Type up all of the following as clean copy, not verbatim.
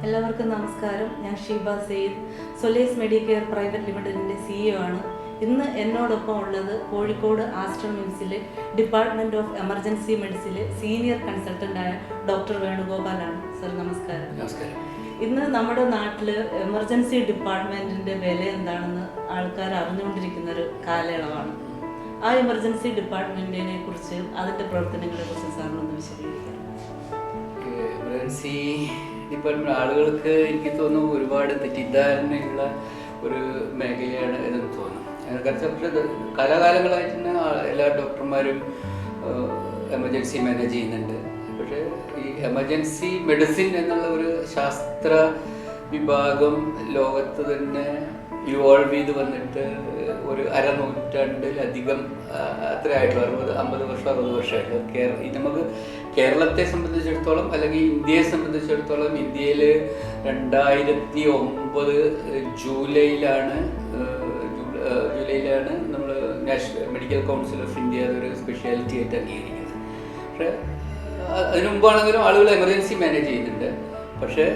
എല്ലാവർക്കും നമസ്കാരം. ഞാൻ ഷീബ സെയ്ദ്, സൊലേസ് മെഡിക്കെയർ പ്രൈവറ്റ് ലിമിറ്റഡിൻ്റെ CEO ആണ്. ഇന്ന് എന്നോടൊപ്പം ഉള്ളത് കോഴിക്കോട് ആസ്റ്റർ മിംസിലെ ഡിപ്പാർട്ട്മെൻറ്റ് ഓഫ് എമർജൻസി മെഡിസിനിലെ സീനിയർ കൺസൾട്ടൻ്റായ ഡോക്ടർ വേണുഗോപാലാണ്. സർ നമസ്കാരം. നമസ്കാരം. ഇന്ന് നമ്മുടെ നാട്ടിൽ എമർജൻസി ഡിപ്പാർട്ട്മെൻറ്റിൻ്റെ വില എന്താണെന്ന് ആൾക്കാർ അറിഞ്ഞുകൊണ്ടിരിക്കുന്നൊരു കാലയളവാണ്. ആ എമർജൻസി ഡിപ്പാർട്ട്മെൻറ്റിനെ കുറിച്ച് അതിൻ്റെ പ്രവർത്തനങ്ങളെ കുറിച്ച് സാറിനൊന്ന് വിശദീകരിക്കാം. എമർജൻസി ഡിപ്പാർട്ട്മെൻറ്റ് ആളുകൾക്ക് എനിക്ക് തോന്നുന്നു ഒരുപാട് തെറ്റിദ്ധാരണയുള്ള ഒരു മേഖലയാണ് എന്ന് തോന്നുന്നു. കുറച്ച് കാലാകാലങ്ങളായിട്ട് തന്നെ എല്ലാ ഡോക്ടർമാരും എമർജൻസി മാനേജ് ചെയ്യുന്നുണ്ട്. പക്ഷേ ഈ എമർജൻസി മെഡിസിൻ എന്നുള്ള ഒരു ശാസ്ത്ര വിഭാഗം ലോകത്ത് തന്നെ ഇവോൾവ് ചെയ്ത് വന്നിട്ട് ഒരു അരനൂറ്റാണ്ടിലധികം അത്ര ആയിട്ടുള്ളൂ. 50 വർഷം 60 വർഷമായിട്ടുള്ളൂ. നമുക്ക് കേരളത്തെ സംബന്ധിച്ചിടത്തോളം അല്ലെങ്കിൽ ഇന്ത്യയെ സംബന്ധിച്ചിടത്തോളം ഇന്ത്യയിൽ 2009 ജൂലൈയിലാണ് നമ്മൾ national medical council of India അതൊരു സ്പെഷ്യാലിറ്റി ആയിട്ട് അംഗീകരിക്കുന്നത്. പക്ഷേ അതിനു മുമ്പാണെങ്കിലും ആളുകൾ എമർജൻസി മാനേജ് ചെയ്യുന്നുണ്ട്. പക്ഷേ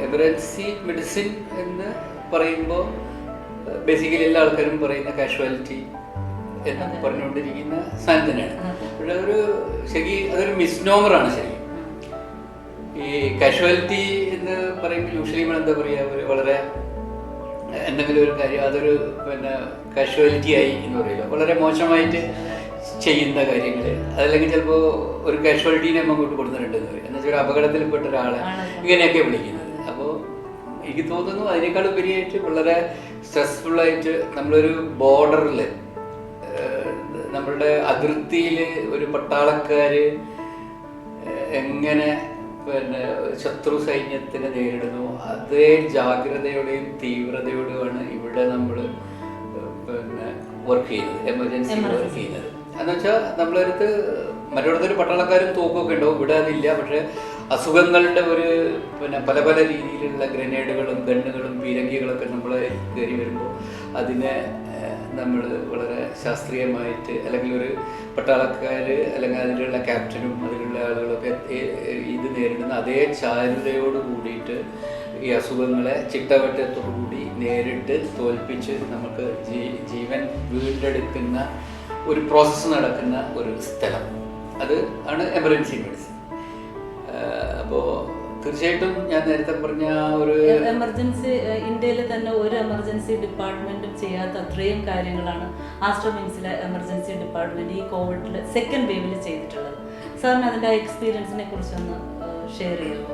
എമർജൻസി മെഡിസിൻ എന്ന് പറയുമ്പോൾ ബേസിക്കലി എല്ലാ ആൾക്കാരും പറയുന്ന കാഷ്വാലിറ്റി എന്ന് പറഞ്ഞുകൊണ്ടിരിക്കുന്ന സാധനം തന്നെയാണ്. പക്ഷേ അതൊരു മിസ്നോമറാണ് ശരിക്കും. ഈ കാഷ്വാലിറ്റി എന്ന് പറയുമ്പോൾ യൂഷ്വലി നമ്മൾ എന്താ പറയുക, വളരെ എന്തെങ്കിലും ഒരു കാര്യം അതൊരു കാഷ്വാലിറ്റി ആയി എന്ന് പറയില്ല, വളരെ മോശമായിട്ട് ചെയ്യുന്ന കാര്യങ്ങൾ, അതല്ലെങ്കിൽ ചിലപ്പോൾ ഒരു കാഷ്വാലിറ്റീനെ നമ്മൾ അങ്ങോട്ട് കൊടുത്തിട്ടുണ്ടെന്ന് പറയും. എന്നുവെച്ചാൽ ഒരു അപകടത്തിൽപ്പെട്ട ഒരാളെ ഇങ്ങനെയൊക്കെ വിളിക്കുന്നത്. അപ്പോൾ എനിക്ക് തോന്നുന്നു അതിനേക്കാൾ ഉപരിയായിട്ട് വളരെ സ്ട്രെസ്ഫുള്ളായിട്ട് നമ്മളൊരു ബോർഡറിൽ, നമ്മളുടെ അതിർത്തിയിൽ ഒരു പട്ടാളക്കാർ എങ്ങനെ ശത്രു സൈന്യത്തിനെ നേരിടുന്നു അതേ ജാഗ്രതയോടെയും തീവ്രതയോടുമാണ് ഇവിടെ നമ്മൾ വർക്ക് ചെയ്യുന്നത്, എമർജൻസി വർക്ക് ചെയ്യുന്നത്. എന്ന് വെച്ചാൽ നമ്മളടുത്ത് മറ്റൊരു പട്ടാളക്കാരും തോക്കൊക്കെ ഉണ്ടാവും, ഇവിടെ അതില്ല. പക്ഷെ അസുഖങ്ങളുടെ ഒരു പല പല രീതിയിലുള്ള ഗ്രനേഡുകളും ഗണ്ണുകളും പീരങ്കികളൊക്കെ നമ്മളെ കയറി വരുമ്പോൾ അതിനെ നമ്മൾ വളരെ ശാസ്ത്രീയമായിട്ട്, അല്ലെങ്കിൽ ഒരു പട്ടാളക്കാർ അല്ലെങ്കിൽ അതിലുള്ള ക്യാപ്റ്റനും അതിലുള്ള ആളുകളൊക്കെ ഇത് നേരിടുന്ന അതേ ചാരുതയോട് കൂടിയിട്ട് ഈ അസുഖങ്ങളെ ചിട്ടവട്ടത്തോടുകൂടി നേരിട്ട് തോൽപ്പിച്ച് നമുക്ക് ജീവൻ വീണ്ടെടുക്കുന്ന ഒരു പ്രോസസ്സ് നടക്കുന്ന ഒരു സ്ഥലം, അത് ആണ് എമർജൻസി മെഡിസിൻ. അപ്പോൾ തീർച്ചയായിട്ടും ഞാൻ നേരത്തെ പറഞ്ഞ ഒരു എമർജൻസി ഇന്ത്യയിൽ തന്നെ ഒരു എമർജൻസി ഡിപ്പാർട്ട്മെന്റും ചെയ്യാത്ത അത്രയും കാര്യങ്ങളാണ് ആസ്റ്റർ മിംസിലെ എമർജൻസി ഡിപ്പാർട്ട്മെന്റ് ഈ കോവിഡിൽ സെക്കൻഡ് വേവിൽ ചെയ്തിട്ടുള്ളത്. സാറിന് അതിൻ്റെ എക്സ്പീരിയൻസിനെ കുറിച്ചൊന്ന് ഷെയർ ചെയ്യുമോ?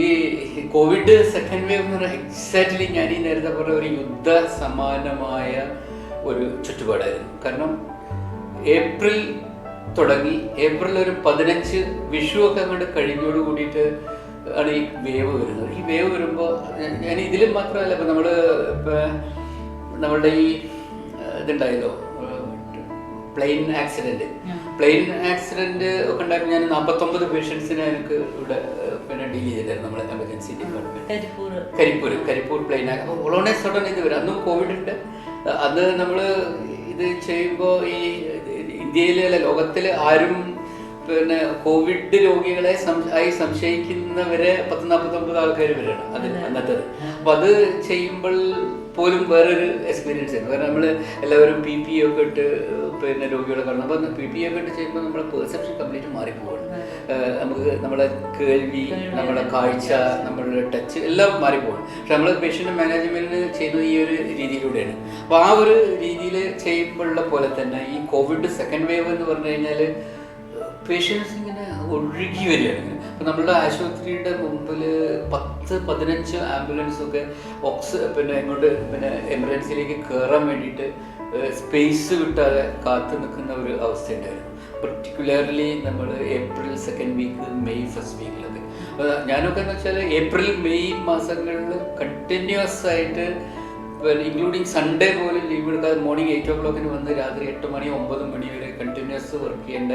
ഈ കോവിഡ് സെക്കൻഡ് വേവ് എന്ന് പറഞ്ഞാൽ എക്സാക്ട്ലി ഞാൻ ഈ നേരത്തെ പറഞ്ഞ ഒരു യുദ്ധ സമാനമായ ഒരു ചുറ്റുപാടായിരുന്നു. കാരണം ഏപ്രിൽ തുടങ്ങി, ഏപ്രിൽ ഒരു 15 വിഷു ഒക്കെ അങ്ങോട്ട് കഴിഞ്ഞോട് കൂടിയിട്ട് ആണ് ഈ വേവ് വരുന്നത്. ഈ വേവ് വരുമ്പോൾ ഞാൻ ഇതിലും മാത്രമല്ല, ഇപ്പം നമ്മളുടെ ഈ ഇതുണ്ടായല്ലോ പ്ലെയിൻ ആക്സിഡൻറ്റ് ഒക്കെ ഉണ്ടായിരുന്നു. ഞാൻ 49 പേഷ്യൻസിനെ എനിക്ക് ഇവിടെ ഡീൽ ചെയ്തിട്ടായിരുന്നു നമ്മുടെ എമർജൻസി ഡിപ്പാർട്ട്മെന്റ്. കരിപ്പൂർ പ്ലെയിൻ. അപ്പോൾ ഓളോണെ സഡൻ ഇത് വരും. അന്നും കോവിഡ് ഉണ്ട്. അത് നമ്മൾ ഇത് ചെയ്യുമ്പോൾ ഈ ഇന്ത്യയിലെ ലോകത്തിൽ ആരും കോവിഡ് രോഗികളെ സംശയിക്കുന്നവരെ 10-49 ആൾക്കാർ വരെയാണ് അത് അന്നത്തത്. അപ്പോൾ അത് ചെയ്യുമ്പോൾ പോലും വേറൊരു എക്സ്പീരിയൻസ് ആയിരുന്നു. കാരണം നമ്മൾ എല്ലാവരും PPE ഒക്കെ ഇട്ട് രോഗികളെ കാണുന്നു. അപ്പോൾ PPE ഒക്കെ ഇട്ട് ചെയ്യുമ്പോൾ നമ്മുടെ പെർസെപ്ഷൻ കംപ്ലീറ്റ് മാറിപ്പോവാണ്. നമുക്ക് നമ്മളെ കേൾവി, നമ്മുടെ കാഴ്ച, നമ്മളുടെ ടച്ച് എല്ലാം മാറിപ്പോവാണ്. പക്ഷെ നമ്മൾ പേഷ്യൻ്റ് മാനേജ്മെൻറ്റിന് ചെയ്യുന്നത് ഈ ഒരു രീതിയിലൂടെയാണ്. അപ്പോൾ ആ ഒരു രീതിയിൽ ചെയ്യുമ്പോഴുള്ള പോലെ തന്നെ ഈ കോവിഡ് സെക്കൻഡ് വേവ് എന്ന് പറഞ്ഞു കഴിഞ്ഞാൽ പേഷ്യൻസ് ഇങ്ങനെ ഒഴുകി വരികയാണ്. അപ്പോൾ നമ്മളുടെ ആശുപത്രിയുടെ മുമ്പിൽ 10-15 ആംബുലൻസൊക്കെ ഇങ്ങോട്ട് എമർജൻസിയിലേക്ക് കയറാൻ വേണ്ടിയിട്ട് സ്പേസ് കിട്ടാതെ കാത്തു നിൽക്കുന്ന ഒരു അവസ്ഥ ഉണ്ടായിരുന്നു. പെർട്ടിക്കുലർലി നമ്മൾ April second week, May first വീക്കിലൊക്കെ. അപ്പോൾ ഞാനൊക്കെ എന്ന് വെച്ചാൽ ഏപ്രിൽ മെയ് മാസങ്ങളിൽ കണ്ടിന്യൂസ് ആയിട്ട്, ഇൻക്ലൂഡിങ് സൺഡേ പോലും ലീവ് എടുക്കാതെ മോർണിംഗ് 8 o'clock വന്ന് രാത്രി 8 മണി 9 മണി വരെ കണ്ടിന്യൂസ് വർക്ക് ചെയ്യേണ്ട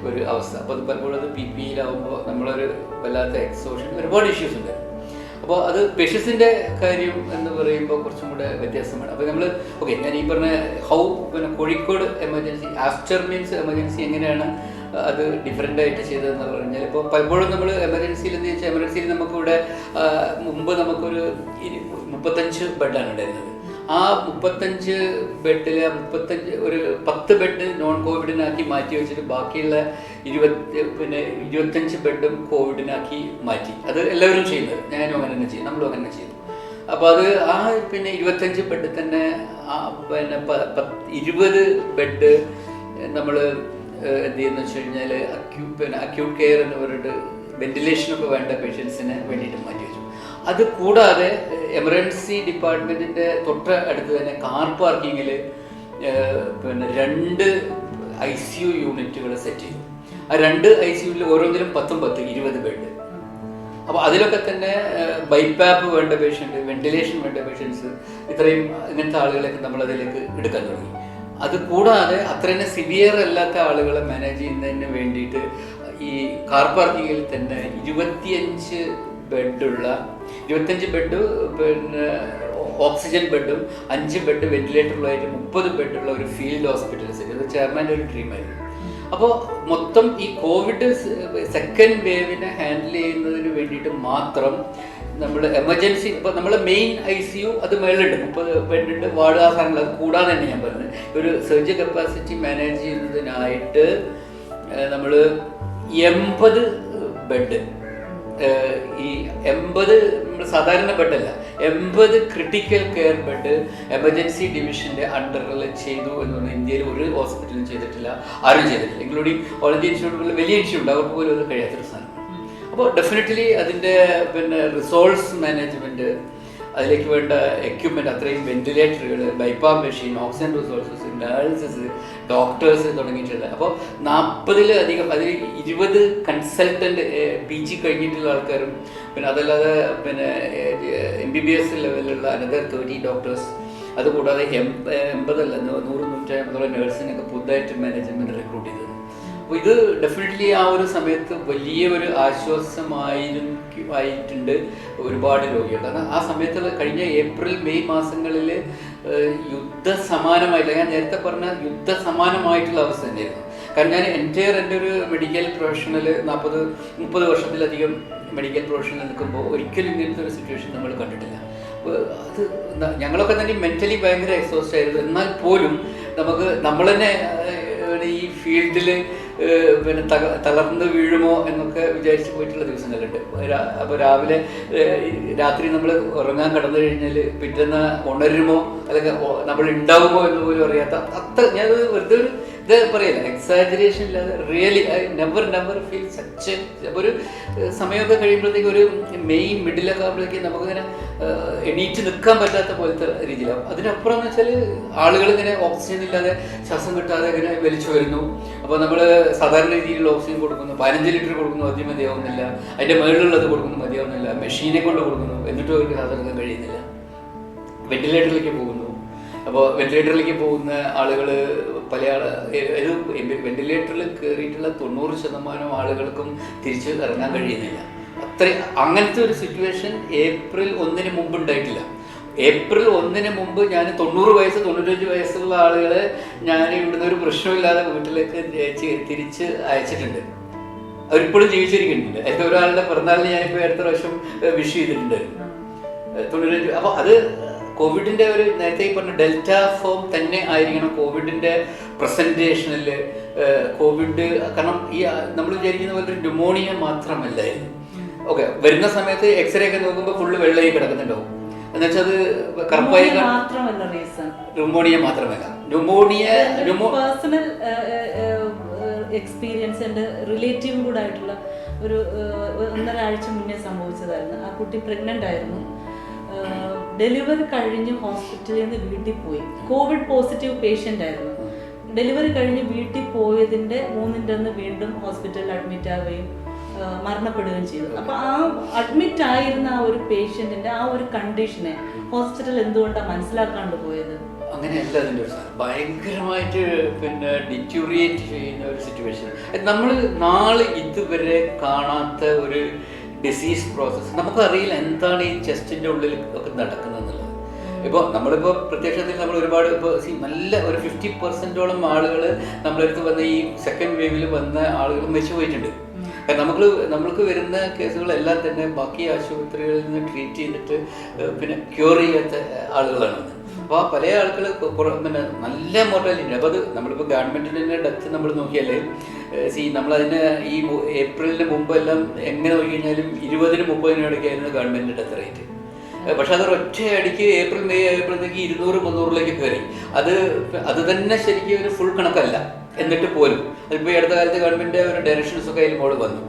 ഒരു അവസ്ഥ. അപ്പോൾ അത് പലപ്പോഴും അത് PPEയിലാവുമ്പോൾ നമ്മളൊരു വല്ലാത്ത എക്സോഷൻ, ഒരുപാട് ഇഷ്യൂസ് ഉണ്ട്. അപ്പോൾ അത് പേഷ്യൻസിൻ്റെ കാര്യം എന്ന് പറയുമ്പോൾ കുറച്ചും കൂടെ വ്യത്യാസമാണ്. അപ്പോൾ നമ്മൾ ഞാൻ ഈ പറഞ്ഞ Kozhikode emergency, Aster MIMS emergency എങ്ങനെയാണ് അത് ഡിഫറെൻ്റ് ആയിട്ട് ചെയ്തതെന്ന് പറഞ്ഞാൽ ഇപ്പോൾ പലപ്പോഴും നമ്മൾ എമർജൻസിയിൽ എന്ന് വെച്ചാൽ എമർജൻസിയിൽ നമുക്കിവിടെ മുമ്പ് നമുക്കൊരു 35 ബെഡാണ് ഉണ്ടായിരുന്നത്. ആ 35 ബെഡിൽ ഒരു 10 ബെഡ് നോൺ കോവിഡിനാക്കി മാറ്റി വെച്ചിട്ട് ബാക്കിയുള്ള 25 ബെഡും കോവിഡിനാക്കി മാറ്റി. അത് എല്ലാവരും ചെയ്യുന്നത്, ഞാനും അങ്ങനെ തന്നെ ചെയ്യും, നമ്മളും അങ്ങനെ ചെയ്തു. അപ്പോൾ അത് 25 ബെഡ് തന്നെ 20 ബെഡ് നമ്മൾ എന്ത് ചെയ്യുന്ന വെച്ച് കഴിഞ്ഞാൽ അക്യൂട്ട് കെയർ എന്ന് പറഞ്ഞിട്ട് വെന്റിലേഷനൊക്കെ വേണ്ട പേഷ്യൻസിന് വേണ്ടിയിട്ട് മാറ്റി വെച്ചു. അത് കൂടാതെ എമർജൻസി ഡിപ്പാർട്ട്മെൻറ്റിൻ്റെ തൊട്ട അടുത്ത് തന്നെ കാർ പാർക്കിങ്ങിൽ 2 ICU യൂണിറ്റുകൾ സെറ്റ് ചെയ്തു. ആ 2 ICUവിൽ ഓരോന്നിലും 20 ബെഡ്. അപ്പോൾ അതിലൊക്കെ തന്നെ ബൈപ്പാപ്പ് വേണ്ട പേഷ്യൻ്റ്, വെന്റിലേഷൻ വേണ്ട പേഷ്യൻസ്, ഇത്രയും ഇങ്ങനത്തെ ആളുകളെയൊക്കെ നമ്മൾ അതിലേക്ക് എടുക്കാൻ തുടങ്ങി. അത് കൂടാതെ അത്ര തന്നെ സിവിയർ അല്ലാത്ത ആളുകളെ മാനേജ് ചെയ്യുന്നതിന് വേണ്ടിയിട്ട് ഈ കാർ പാർക്കിങ്ങിൽ തന്നെ 25 ബെഡുള്ള 25 ബെഡ് ഓക്സിജൻ ബെഡും 5 ബെഡ് വെന്റിലേറ്ററുള്ളതായിട്ട് 30 ബെഡുള്ള ഒരു ഫീൽഡ് ഹോസ്പിറ്റൽ സെറ്റ്. അത് ചെയർമാൻ്റെ ഒരു ഡ്രീമായിരുന്നു. അപ്പോൾ മൊത്തം ഈ കോവിഡ് സെക്കൻഡ് വേവിനെ ഹാൻഡിൽ ചെയ്യുന്നതിന് വേണ്ടിയിട്ട് മാത്രം നമ്മൾ എമർജൻസി ഇപ്പോൾ നമ്മൾ മെയിൻ ICU അത് മേളിലുണ്ട്, 30 ബെഡുണ്ട്, വാർഡ് ആ സാധനങ്ങൾ. അത് കൂടാതെ തന്നെ ഞാൻ പറഞ്ഞത് ഒരു സർജറി കപ്പാസിറ്റി മാനേജ് ചെയ്യുന്നതിനായിട്ട് നമ്മൾ 80 ബെഡ്, ഈ 80 നമ്മൾ സാധാരണ ബെഡല്ല, 80 ക്രിട്ടിക്കൽ കെയർ ബെഡ് എമർജൻസി ഡിവിഷൻ്റെ അണ്ടറിൽ ചെയ്തു എന്ന് പറഞ്ഞാൽ ഇന്ത്യയിൽ ഒരു ഹോസ്പിറ്റലും ചെയ്തിട്ടില്ല, ആരും ചെയ്തിട്ടില്ല, ഇൻക്ലൂഡിങ് ഓൾ ഇന്ത്യ ഇൻസ്റ്റിറ്റ്യൂട്ടുകളിൽ വലിയ ഇൻസ്റ്റിറ്റ്യൂട്ട് അവർക്ക് പോലും അത് കഴിയാത്തൊരു സാധനം. അപ്പോൾ ഡെഫിനറ്റ്ലി അതിൻ്റെ റിസോഴ്സ് മാനേജ്മെൻറ്റ്, അതിലേക്ക് വേണ്ട എക്യുപ്മെൻറ്റ്, അത്രയും വെന്റിലേറ്ററുകൾ, BiPAP machine, oxygen resources, dialysis, doctors തുടങ്ങിയിട്ടുള്ള. അപ്പോൾ 40-ലധികം, അതിൽ 20 കൺസൾട്ടൻറ്റ് PG കഴിഞ്ഞിട്ടുള്ള ആൾക്കാരും, പിന്നെ അതല്ലാതെ MBBS ലെവലിലുള്ള അനദർ 30 ഡോക്ടേഴ്സ്, അതുകൂടാതെ 100-150 നേഴ്സിനൊക്കെ പുതുതായിട്ട് മാനേജ്മെൻറ്റ് റിക്രൂട്ട് ചെയ്തത്. അപ്പോൾ ഇത് ഡെഫിനറ്റ്ലി ആ ഒരു സമയത്ത് വലിയൊരു ആശ്വാസമായിട്ടുണ്ട് ഒരുപാട് രോഗികൾ. കാരണം ആ സമയത്ത് കഴിഞ്ഞ ഏപ്രിൽ മെയ് മാസങ്ങളിൽ യുദ്ധസമാനമായിട്ടില്ല, ഞാൻ നേരത്തെ പറഞ്ഞ യുദ്ധസമാനമായിട്ടുള്ള അവസ്ഥ തന്നെയായിരുന്നു. കാരണം ഞാൻ എൻ്റെ ഒരു മെഡിക്കൽ പ്രൊഫഷണൽ 40-30 വർഷത്തിലധികം മെഡിക്കൽ പ്രൊഫഷനിൽ നിൽക്കുമ്പോൾ ഒരിക്കലും ഇങ്ങനത്തെ ഒരു സിറ്റുവേഷൻ നമ്മൾ കണ്ടിട്ടില്ല. അത് ഞങ്ങളൊക്കെ തന്നെ മെൻ്റലി ഭയങ്കര എക്സോസ്റ്റ് ആയിരുന്നു. എന്നാൽ പോലും നമ്മൾ തന്നെ ഈ ഫീൽഡിൽ തളർന്ന് വീഴുമോ എന്നൊക്കെ വിചാരിച്ച് പോയിട്ടുള്ള ദിവസങ്ങളുണ്ട്. അപ്പോൾ രാത്രി നമ്മൾ ഉറങ്ങാൻ കിടന്നു കഴിഞ്ഞാൽ പിറ്റേന്ന് ഉണരുമോ അല്ലെങ്കിൽ നമ്മൾ ഉണ്ടാവുമോ എന്ന് പോലും അറിയാത്ത അത്ര, ഞാനത് വെറുതെ ഇത് പറയില്ല, എക്സാജറേഷൻ ഇല്ലാതെ really I never feel such. ഒരു സമയമൊക്കെ കഴിയുമ്പോഴത്തേക്ക് ഒരു മെയ് മിഡിലൊക്കെ ആകുമ്പോഴേക്ക് നമുക്കിങ്ങനെ എണീറ്റ് നിൽക്കാൻ പറ്റാത്ത പോലത്തെ രീതിയിലാവും. അതിനപ്പുറം എന്ന് വെച്ചാൽ ആളുകൾ ഇങ്ങനെ ഓക്സിജൻ ഇല്ലാതെ ശ്വാസം കിട്ടാതെ ഇങ്ങനെ വലിച്ചു വരുന്നു. അപ്പോൾ നമ്മൾ സാധാരണ രീതിയിലുള്ള ഓക്സിജൻ കൊടുക്കുന്നു, 15 ലിറ്റർ കൊടുക്കുന്നു, അത് മതിയാവുന്നില്ല, അതിൻ്റെ മുകളിലുള്ളത് കൊടുക്കുന്നു, മതിയാവുന്നില്ല, മെഷീനെ കൊണ്ട് കൊടുക്കുന്നു, എന്നിട്ടും അവർക്ക് സാധാരണ കഴിയുന്നില്ല. വെന്റിലേറ്ററിലേക്ക് പോകുന്നു. അപ്പോൾ വെന്റിലേറ്ററിലേക്ക് പോകുന്ന ആളുകൾ വെന്റിലേറ്ററിൽ കയറിയിട്ടുള്ള 90% ആളുകൾക്കും തിരിച്ച് ഇറങ്ങാൻ കഴിയുന്നില്ല. അങ്ങനത്തെ ഒരു സിറ്റുവേഷൻ ഏപ്രിൽ 1 മുമ്പ് ഉണ്ടായിട്ടില്ല. ഏപ്രിൽ 1 മുമ്പ് ഞാൻ 90 വയസ്സ് 95 വയസ്സുള്ള ആളുകളെ ഞാൻ ഇവിടുന്ന് ഒരു പ്രശ്നമില്ലാതെ വീട്ടിലേക്ക് തിരിച്ച് അയച്ചിട്ടുണ്ട്. അവരിപ്പോഴും ജീവിച്ചിരിക്കുന്നുണ്ട്. അതിൽ ഒരാളുടെ പിറന്നാളിന് ഞാനിപ്പോൾ അടുത്ത പ്രാവശ്യം വിഷ് ചെയ്തിട്ടുണ്ട് 95. അപ്പോൾ അത് കോവിഡിൻ്റെ ഒരു നേരത്തെ പറഞ്ഞ ഡെൽറ്റ ഫോം തന്നെ ആയിരിക്കണം കോവിഡിൻ്റെ പ്രസൻറ്റേഷനിൽ. കോവിഡ് കാരണം ഈ നമ്മൾ വിചാരിക്കുന്ന പോലെ ന്യൂമോണിയ മാത്രമല്ലായിരുന്നു. ഓക്കെ, വരുന്ന സമയത്ത് എക്സ്റേ ഒക്കെ നോക്കുമ്പോൾ ഫുള്ള് വെള്ളയിൽ കിടക്കുന്നുണ്ടാവും. എന്നുവെച്ചാൽ അത് കറുപ്പായി ന്യൂമോണിയ മാത്രമല്ല, പേഴ്സണൽ എക്സ്പീരിയൻസ് എൻ്റെ റിലേറ്റീവ് കൂടെ ആയിട്ടുള്ള ഒരു 1.5 ആഴ്ച മുന്നേ സംഭവിച്ചതായിരുന്നു. ആ കുട്ടി പ്രഗ്നൻ്റ് ആയിരുന്നു. ഡെലിവറി കഴിഞ്ഞ് ഹോസ്പിറ്റലിൽ നിന്ന് വീട്ടിൽ പോയി. കോവിഡ് പോസിറ്റീവ് പേഷ്യൻ്റ് ആയിരുന്നു. ഡെലിവറി കഴിഞ്ഞ് വീട്ടിൽ പോയതിൻ്റെ 3-ൻ്റെ അന്ന് വീണ്ടും ഹോസ്പിറ്റലിൽ അഡ്മിറ്റ് ആവുകയും മരണപ്പെടുകയും ചെയ്തു. അപ്പോൾ ആ അഡ്മിറ്റ് ആയിരുന്ന ആ ഒരു പേഷ്യൻറ്റിൻ്റെ ആ ഒരു കണ്ടീഷനെ ഹോസ്പിറ്റൽ എന്തുകൊണ്ടാണ് മനസ്സിലാക്കാണ്ട് പോയത്? അങ്ങനെയല്ല അതിൻ്റെ ഒരു സാധനം. ഭയങ്കരമായിട്ട് ഡിറ്റൂറിയേറ്റ് ചെയ്യുന്ന ഒരു സിറ്റുവേഷൻ. നമ്മൾ നാളെ ഇതുവരെ കാണാത്ത ഒരു ഡിസീസ് പ്രോസസ്സ്. നമുക്കറിയില്ല എന്താണ് ഈ ചെസ്റ്റിൻ്റെ ഉള്ളിൽ ഒക്കെ നടക്കുന്നതെന്നുള്ളത്. ഇപ്പോൾ നമ്മളിപ്പോൾ പ്രത്യക്ഷത്തിൽ നമ്മൾ ഒരുപാട് ഇപ്പോൾ നല്ല ഒരു 50% ആളുകൾ നമ്മളടുത്ത് വന്ന ഈ സെക്കൻഡ് വേവിൽ വന്ന ആളുകൾ മരിച്ചു പോയിട്ടുണ്ട്. കാരണം നമ്മൾക്ക് വരുന്ന കേസുകളെല്ലാം തന്നെ ബാക്കി ആശുപത്രികളിൽ നിന്ന് ട്രീറ്റ് ചെയ്തിട്ട് പിന്നെ ക്യൂർ ചെയ്യാത്ത ആളുകളാണ്. അപ്പോൾ ആ പല ആളുകൾ പിന്നെ നല്ല മോർട്ടാലിറ്റി. അപ്പോൾ അത് നമ്മളിപ്പോൾ ഗവൺമെൻറ്റിൻ്റെ ഡെത്ത് നമ്മൾ നോക്കിയാൽ നമ്മളതിന് ഈ ഏപ്രിലിന് മുമ്പെല്ലാം എങ്ങനെ നോക്കി കഴിഞ്ഞാലും 20-30 ഇടയ്ക്കായിരുന്നു ഗവൺമെൻറ്റിൻ്റെ ഡെത്ത് റേറ്റ്. പക്ഷെ അത് ഒറ്റയടിക്ക് ഏപ്രിൽ മെയ് ആയപ്പോഴത്തേക്ക് 200-300 കയറി. അത് തന്നെ ശരിക്കും ഒരു ഫുൾ കണക്കല്ല. എന്നിട്ട് പോലും അതിപ്പോൾ ഈ അടുത്ത കാലത്ത് ഗവൺമെൻറ് ഒരു ഡയറക്ഷൻസ് ഒക്കെ അതിൽ മോള് വന്നു.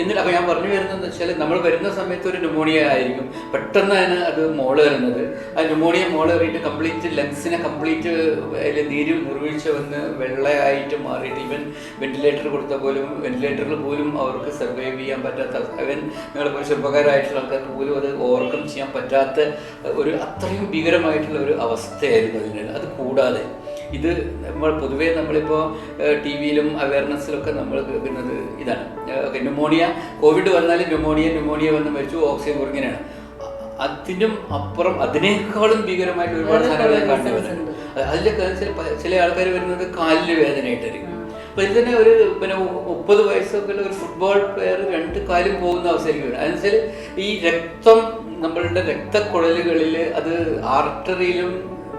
എന്നിട്ട് അപ്പോൾ ഞാൻ പറഞ്ഞു വരുന്നതെന്ന് വെച്ചാൽ നമ്മൾ വരുന്ന സമയത്ത് ഒരു ന്യൂമോണിയ ആയിരിക്കും, പെട്ടെന്ന് തന്നെ അത് മോള് വരുന്നത്. ആ ന്യൂമോണിയ മോള് കയറിയിട്ട് കംപ്ലീറ്റ് ലങ്സിനെ കംപ്ലീറ്റ് അതിൽ നീർവീഴ്ച വന്ന് വെള്ളയായിട്ട് മാറിയിട്ട് ഈവൻ വെന്റിലേറ്റർ കൊടുത്ത പോലും വെന്റിലേറ്ററിൽ പോലും അവർക്ക് സർവൈവ് ചെയ്യാൻ പറ്റാത്ത, അവൻ നിങ്ങളെ ചെറുപ്പക്കാരായിട്ടുള്ള ആൾക്കാർക്ക് പോലും അത് ഓവർകം ചെയ്യാൻ പറ്റാത്ത ഒരു അത്രയും ഭീകരമായിട്ടുള്ള ഒരു അവസ്ഥയായിരുന്നു അതിന്. അത് കൂടാതെ ഇത് നമ്മൾ പൊതുവേ നമ്മളിപ്പോൾ ടി വിയിലും അവയർനെസ്സിലൊക്കെ നമ്മൾ കേൾക്കുന്നത് ഇതാണ്, ന്യൂമോണിയ കോവിഡ് വന്നാലും ന്യൂമോണിയ വന്ന് മരിച്ചു, ഓക്സിജൻ കുറഞ്ഞാണ്. അതിനും അപ്പുറം അതിനേക്കാളും ഭീകരമായിട്ട് ഒരുപാട് സാധനങ്ങൾ കാണേണ്ടി വരുന്നുണ്ട്. അതിലൊക്കെ ചില ആൾക്കാർ വരുന്നത് കാലിന് വേദനയായിട്ടായിരിക്കും. അപ്പോൾ ഇതിൽ തന്നെ ഒരു പിന്നെ 30 വയസ്സൊക്കെ ഉള്ള ഒരു ഫുട്ബോൾ പ്ലെയർ 2 കാലും പോകുന്ന അവസ്ഥയിലേക്ക് വരും. അതെന്നുവെച്ചാൽ ഈ രക്തം നമ്മളുടെ രക്തക്കുഴലുകളിൽ അത് ആർട്ടറിയിലും